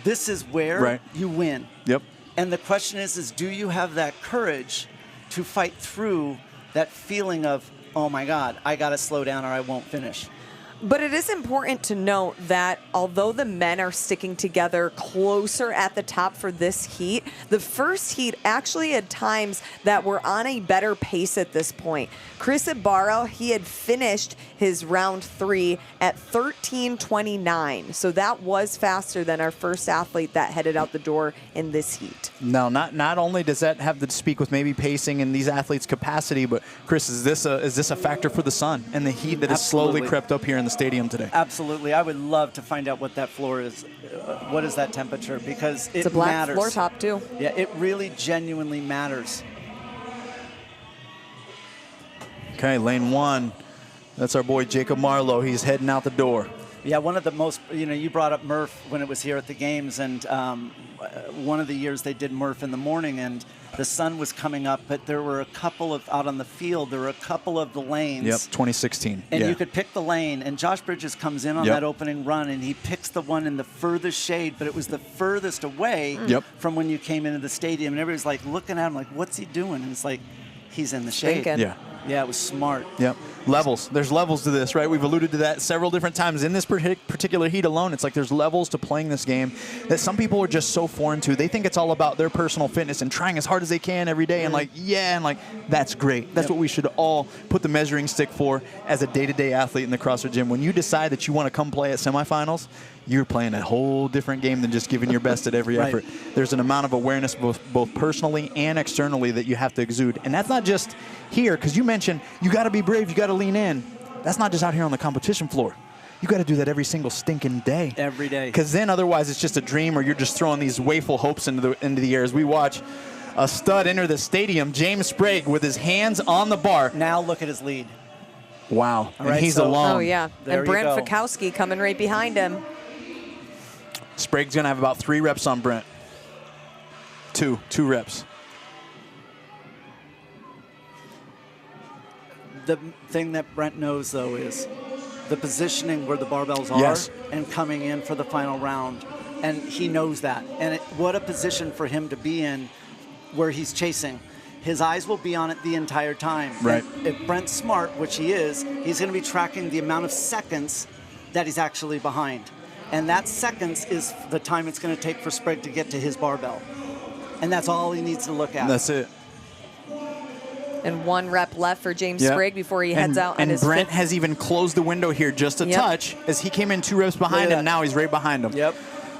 This is where you win. Yep. And the question is do you have that courage to fight through that feeling of, oh my God, I got to slow down or I won't finish? But it is important to note that although the men are sticking together closer at the top for this heat, the first heat actually had times that were on a better pace at this point. Chris Ibarra, he had finished his round 3 at 13:29. So that was faster than our first athlete that headed out the door in this heat. Now, not only does that have to speak with maybe pacing and these athletes' capacity, but Chris, is this a factor for the sun and the heat that has slowly crept up here in the stadium today? Absolutely. I would love to find out what that floor is. What is that temperature? Because it's a black matters. floor top too. Yeah, it really genuinely matters. Okay, lane 1. That's our boy Jacob Marlowe. He's heading out the door. Yeah, one of the most, you brought up Murph when it was here at the games, and one of the years they did Murph in the morning, and the sun was coming up, but there were a couple of, out on the field, there were a couple of the lanes. Yep, 2016. And you could pick the lane, and Josh Bridges comes in on that opening run, and he picks the one in the furthest shade, but it was the furthest away from when you came into the stadium, and everybody's like looking at him like, what's he doing? And it's like, he's in the shade. Yeah. Yeah, it was smart. Yep. Levels. There's levels to this, right? We've alluded to that several different times in this particular heat alone. It's like there's levels to playing this game that some people are just so foreign to. They think it's all about their personal fitness and trying as hard as they can every day. And that's great. That's what we should all put the measuring stick for as a day-to-day athlete in the CrossFit gym. When you decide that you want to come play at semifinals, you're playing a whole different game than just giving your best at every effort. There's an amount of awareness both personally and externally that you have to exude. And that's not just here, because you mentioned you got to be brave, you got to lean in. That's not just out here on the competition floor. You got to do that every single stinking day. Every day. Because then otherwise it's just a dream, or you're just throwing these wayful hopes into the air. As we watch a stud enter the stadium, James Sprague with his hands on the bar. Now look at his lead. Wow. All and he's alone. Oh, yeah. There and Brent Fikowski coming right behind him. Sprague's going to have about 3 reps on Brent. Two reps. The thing that Brent knows, though, is the positioning where the barbells are and coming in for the final round. And he knows that. And what a position for him to be in where he's chasing. His eyes will be on it the entire time. Right. And if Brent's smart, which he is, he's going to be tracking the amount of seconds that he's actually behind. And that seconds is the time it's going to take for Sprague to get to his barbell. And that's all he needs to look at. That's it. And 1 rep left for James Sprague before he heads out. And Brent has even closed the window here just a touch as he came in 2 reps behind him. Now he's right behind him. Yep.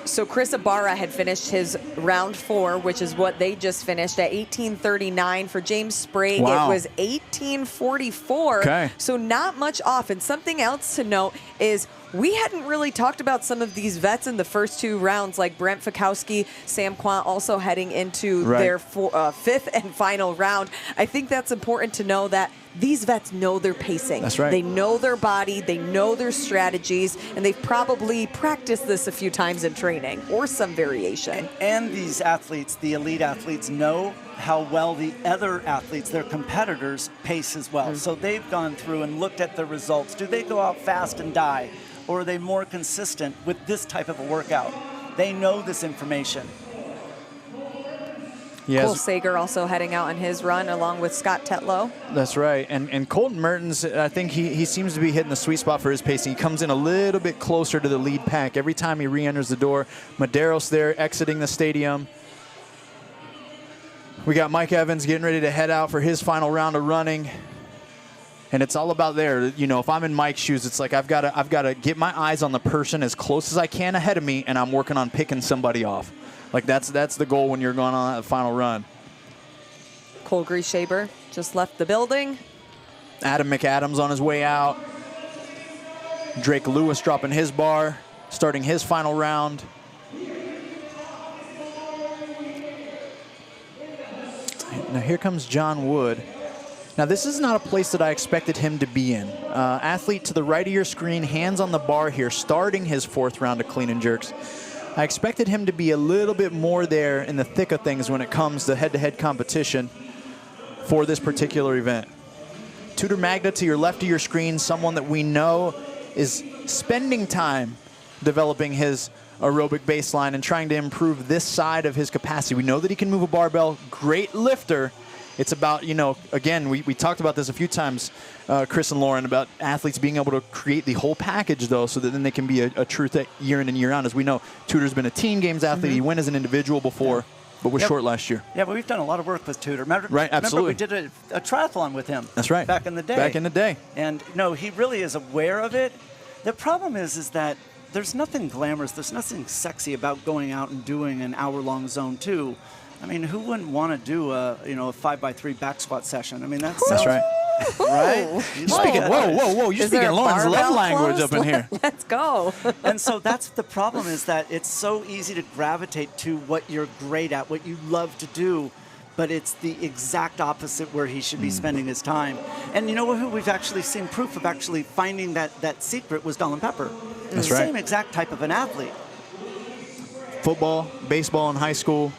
So Chris Ibarra had finished his round 4, which is what they just finished, at 18:39. For James Sprague, Wow. it was 18:44. Okay. So not much off. And something else to note is we hadn't really talked about some of these vets in the first 2 rounds, like Brent Fikowski, Sam Quant also heading into their 5th and final round. I think that's important to know that these vets know their pacing. That's right. They know their body, they know their strategies, and they've probably practiced this a few times in training or some variation. And these athletes, the elite athletes, know how well the other athletes, their competitors, pace as well. So they've gone through and looked at the results. Do they go out fast and die? Or are they more consistent with this type of a workout? They know this information. Yes. Cole Sager also heading out on his run along with Scott Tetlow. That's right. And Colten Mertens, I think he seems to be hitting the sweet spot for his pacing. He comes in a little bit closer to the lead pack every time he re-enters the door. Medeiros there exiting the stadium. We got Mike Evans getting ready to head out for his final round of running. And it's all about there. You know, if I'm in Mike's shoes, it's like I've got to get my eyes on the person as close as I can ahead of me, and I'm working on picking somebody off. Like that's the goal when you're going on that final run. Cole Grieshaber just left the building. Adam McAdams on his way out. Drake Lewis dropping his bar, starting his final round. Now here comes John Wood. Now this is not a place that I expected him to be in. Athlete to the right of your screen, hands on the bar here, starting his 4th round of clean and jerks. I expected him to be a little bit more there in the thick of things when it comes to head-to-head competition for this particular event. Tudor Magda to your left of your screen, someone that we know is spending time developing his aerobic baseline and trying to improve this side of his capacity. We know that he can move a barbell, great lifter. It's about, you know, again, we talked about this a few times, Chris and Lauren, about athletes being able to create the whole package, though, so that then they can be a true thing year in and year out. As we know, Tudor's been a Teen Games athlete. He went as an individual before, but was short last year. Yeah, but we've done a lot of work with Tudor. Right, absolutely. Remember we did a triathlon with him. That's right. Back in the day. Back in the day. And, no, he really is aware of it. The problem is that there's nothing glamorous, there's nothing sexy about going out and doing an hour-long zone 2. I mean, who wouldn't want to do a 5x3 back squat session? I mean, that's right. Right? You're speaking, whoa. You're speaking Lauren's love language up in here. Let's go. And so that's the problem, is that it's so easy to gravitate to what you're great at, what you love to do, but it's the exact opposite where he should be spending his time. And you know who we've actually seen proof of actually finding that secret was Dolan Pepper. That's the right. same exact type of an athlete. Football, baseball in high school.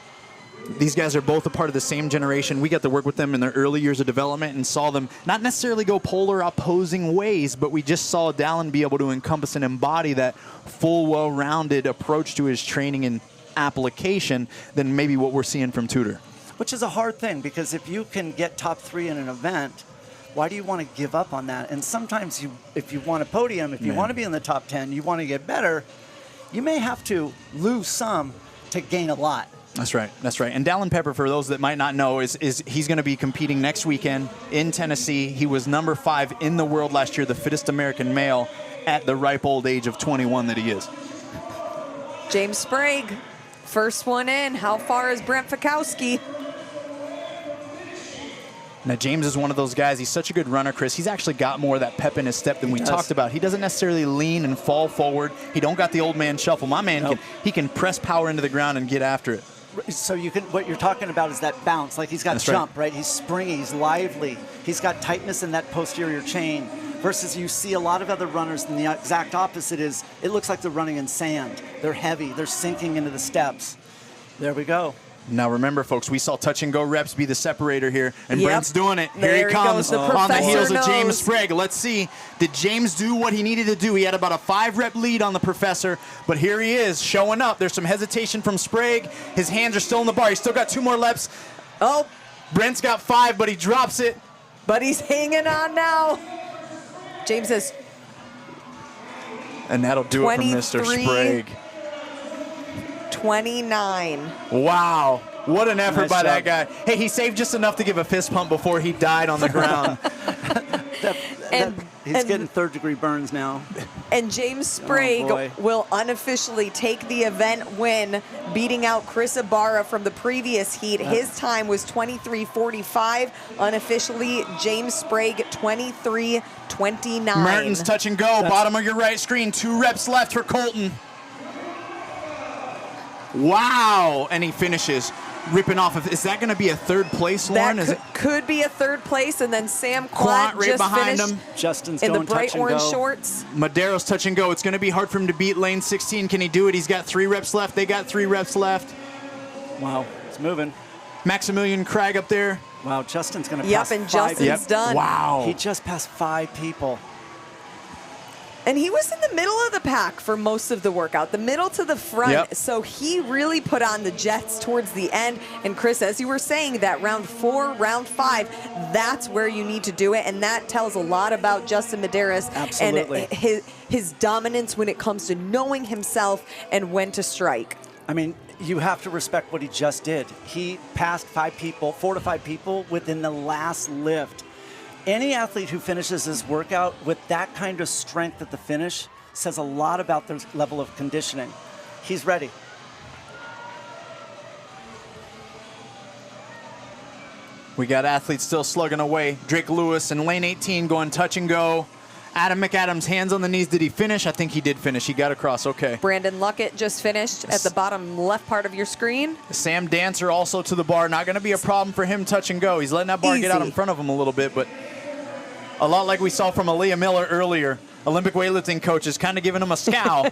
These guys are both a part of the same generation. We got to work with them in their early years of development and saw them not necessarily go polar opposing ways, but we just saw Dallin be able to encompass and embody that full, well-rounded approach to his training and application than maybe what we're seeing from Tudor. Which is a hard thing, because if you can get top 3 in an event, why do you want to give up on that? And sometimes if you want a podium, if you want to be in the top 10, you want to get better, you may have to lose some to gain a lot. That's right. That's right. And Dallin Pepper, for those that might not know, is he's going to be competing next weekend in Tennessee. He was number 5 in the world last year, the fittest American male at the ripe old age of 21 that he is. James Sprague, first one in. How far is Brent Fikowski? Now, James is one of those guys. He's such a good runner, Chris. He's actually got more of that pep in his step than we talked about. He doesn't necessarily lean and fall forward. He don't got the old man shuffle. My man, he can press power into the ground and get after it. So what you're talking about is that bounce. Like, he's got jump, right? He's springy, he's lively. He's got tightness in that posterior chain. Versus you see a lot of other runners, and the exact opposite is it looks like they're running in sand. They're heavy. They're sinking into the steps. There we go. Now remember, folks, we saw touch and go reps be the separator here, and Brent's doing it. There Here he comes on the heels of James knows. Sprague. Let's see, did James do what he needed to do? He had about a 5-rep lead on the professor, but here he is showing up. There's some hesitation from Sprague. His hands are still on the bar. He's still got 2 more reps. Oh, Brent's got 5, but he drops it. but he's hanging on now. James says, And that'll do it from Mr. 23. Sprague. 29. Wow. What an effort Nice by that job. guy. Hey, he saved just enough to give a fist pump before he died on the ground. And He's getting third-degree burns now. And James Sprague will unofficially take the event win, beating out Chris Ibarra from the previous heat. His time was 23:45. Unofficially, James Sprague 23:29. Mertens touch and go. Bottom of your right screen. 2 reps left for Colten. Wow. And he finishes. Ripping off of, is that going to be a third place, Lauren? That could be a third place, and then Sam Quant right just behind finished him. Justin's in the going bright touch and orange go. shorts. Medeiros touch and go. It's going to be hard for him to beat lane 16. Can he do it? He's got 3 reps left. They got 3 reps left. Wow, it's moving. Maximilian Krag up there. Wow, Justin's going to pass Yep, and 5. Justin's done. Wow. He just passed 5 people. And he was in the middle of the pack for most of the workout, the middle to the front. Yep. So he really put on the jets towards the end. And Chris, as you were saying, that round 4, round 5, that's where you need to do it. And that tells a lot about Justin Medeiros Absolutely. and his dominance when it comes to knowing himself and when to strike. I mean, you have to respect what he just did. He passed 5 people, 4 to 5 people within the last lift. Any athlete who finishes his workout with that kind of strength at the finish says a lot about their level of conditioning. He's ready. We got athletes still slugging away. Drake Lewis in lane 18 going touch and go. Adam McAdams, hands on the knees. Did he finish? I think he did finish. He got across. Okay. Brandon Luckett just finished at the bottom left part of your screen. Sam Dancer also to the bar. Not going to be a problem for him touch and go. He's letting that bar get out in front of him a little bit, but a lot like we saw from Aaliyah Miller earlier. Olympic weightlifting coach is kind of giving him a scowl,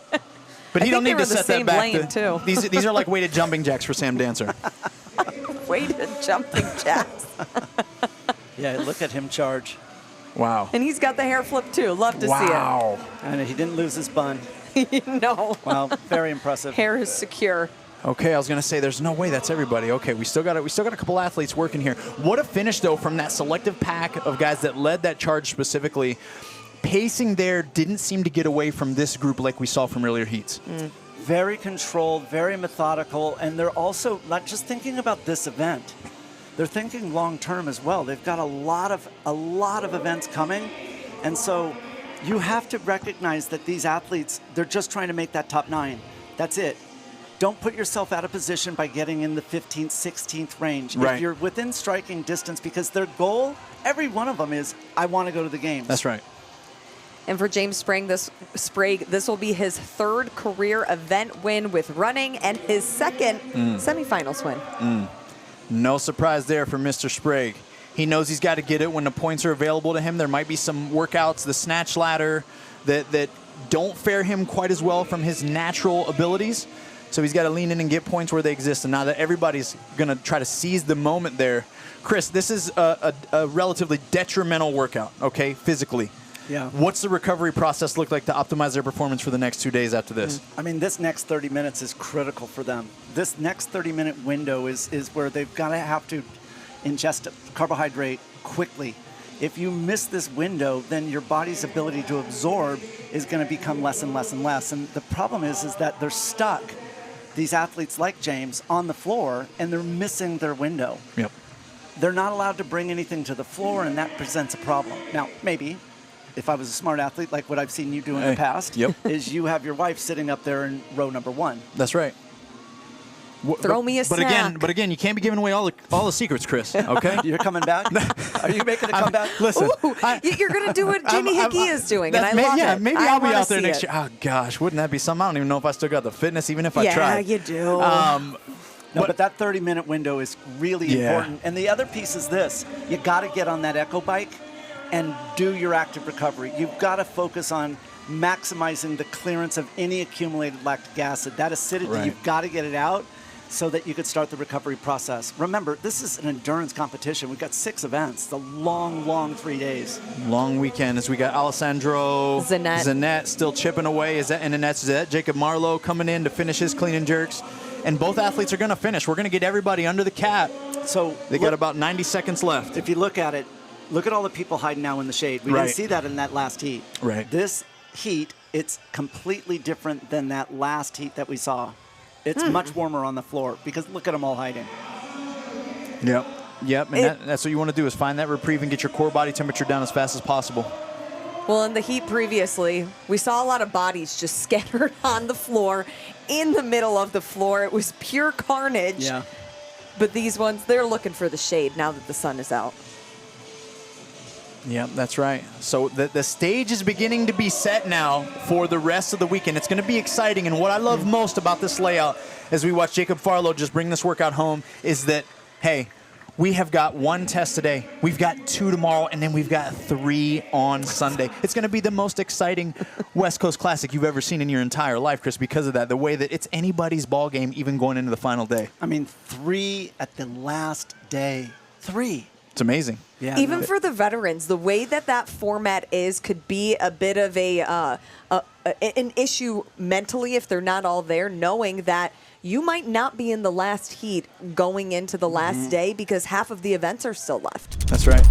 but he don't need to set that back. Too. These are like weighted jumping jacks for Sam Dancer. Weighted jumping jacks. Yeah, look at him charge. Wow. And he's got the hair flip too. Love to see Wow. And he didn't lose his bun. it. No. Wow, very impressive. Hair is secure. Okay, I was gonna say there's no way that's everybody. Okay, we still got a couple athletes working here. What a finish though from that selective pack of guys that led that charge specifically. Pacing there didn't seem to get away from this group like we saw from earlier heats. Very controlled, very methodical, and they're also not just thinking about this event. They're thinking long term as well. They've got a lot of events coming, and so you have to recognize that these athletes, they're just trying to make that top 9. That's it. Don't put yourself out of position by getting in the 15th, 16th range. Right. If you're within striking distance, because their goal, every one of them is, I want to go to the games. That's right. And for James Sprague, this will be his 3rd career event win with running and his 2nd semifinals win. No surprise there for Mr. Sprague. He knows he's got to get it when the points are available to him. There might be some workouts, the snatch ladder, that don't fare him quite as well from his natural abilities. So he's got to lean in and get points where they exist. And now that everybody's going to try to seize the moment there. Chris, this is a relatively detrimental workout, okay, physically. Yeah. What's the recovery process look like to optimize their performance for the next 2 days after this? I mean, this next 30 minutes is critical for them. This next 30-minute window is where they've got to have to ingest carbohydrate quickly. If you miss this window, then your body's ability to absorb is going to become less and less and less. And the problem is that they're stuck, these athletes like James, on the floor, and they're missing their window. Yep. They're not allowed to bring anything to the floor, and that presents a problem. Now, maybe if I was a smart athlete, like what I've seen you do in the past, is you have your wife sitting up there in row number 1. That's right. Throw me a snack. But again, you can't be giving away all the secrets, Chris. Okay. You're coming back? Are you making a comeback? Listen, Ooh, you're going to do what Jimmy Hickey is doing, and I love it. Yeah, maybe I'll be wanna out there see next it. year. Oh gosh, wouldn't that be something? I don't even know if I still got the fitness, even if I tried. Yeah, you do. No, but that 30-minute window is really important. And the other piece is this. You got to get on that Echo bike and do your active recovery. You've got to focus on maximizing the clearance of any accumulated lactic acid. That acidity, you've got to get it out so that you could start the recovery process. Remember, this is an endurance competition. We've got 6 events. It's a long, long 3 days. Long weekend as we got Alessandro Zanet still chipping away. Is that Jacob Marlowe coming in to finish his clean and jerks? And both athletes are going to finish. We're going to get everybody under the cap. So they got about 90 seconds left. If you look at it, look at all the people hiding now in the shade. We didn't see that in that last heat. Right. This heat, it's completely different than that last heat that we saw. It's much warmer on the floor because look at them all hiding. Yep. And that's what you want to do is find that reprieve and get your core body temperature down as fast as possible. Well, in the heat previously, we saw a lot of bodies just scattered on the floor, in the middle of the floor. It was pure carnage. Yeah. But these ones, they're looking for the shade now that the sun is out. Yeah, that's right. So the stage is beginning to be set now for the rest of the weekend. It's going to be exciting. And what I love most about this layout as we watch Jacob Farlow just bring this workout home is that, hey, we have got 1 test today. We've got 2 tomorrow, and then we've got 3 on Sunday. It's going to be the most exciting West Coast Classic you've ever seen in your entire life, Chris, because of that. The way that it's anybody's ball game even going into the final day. I mean, 3 at the last day. 3. It's amazing. Yeah, Even for the veterans, the way that format is could be a bit of an issue mentally if they're not all there, knowing that you might not be in the last heat going into the last day because half of the events are still left. That's right.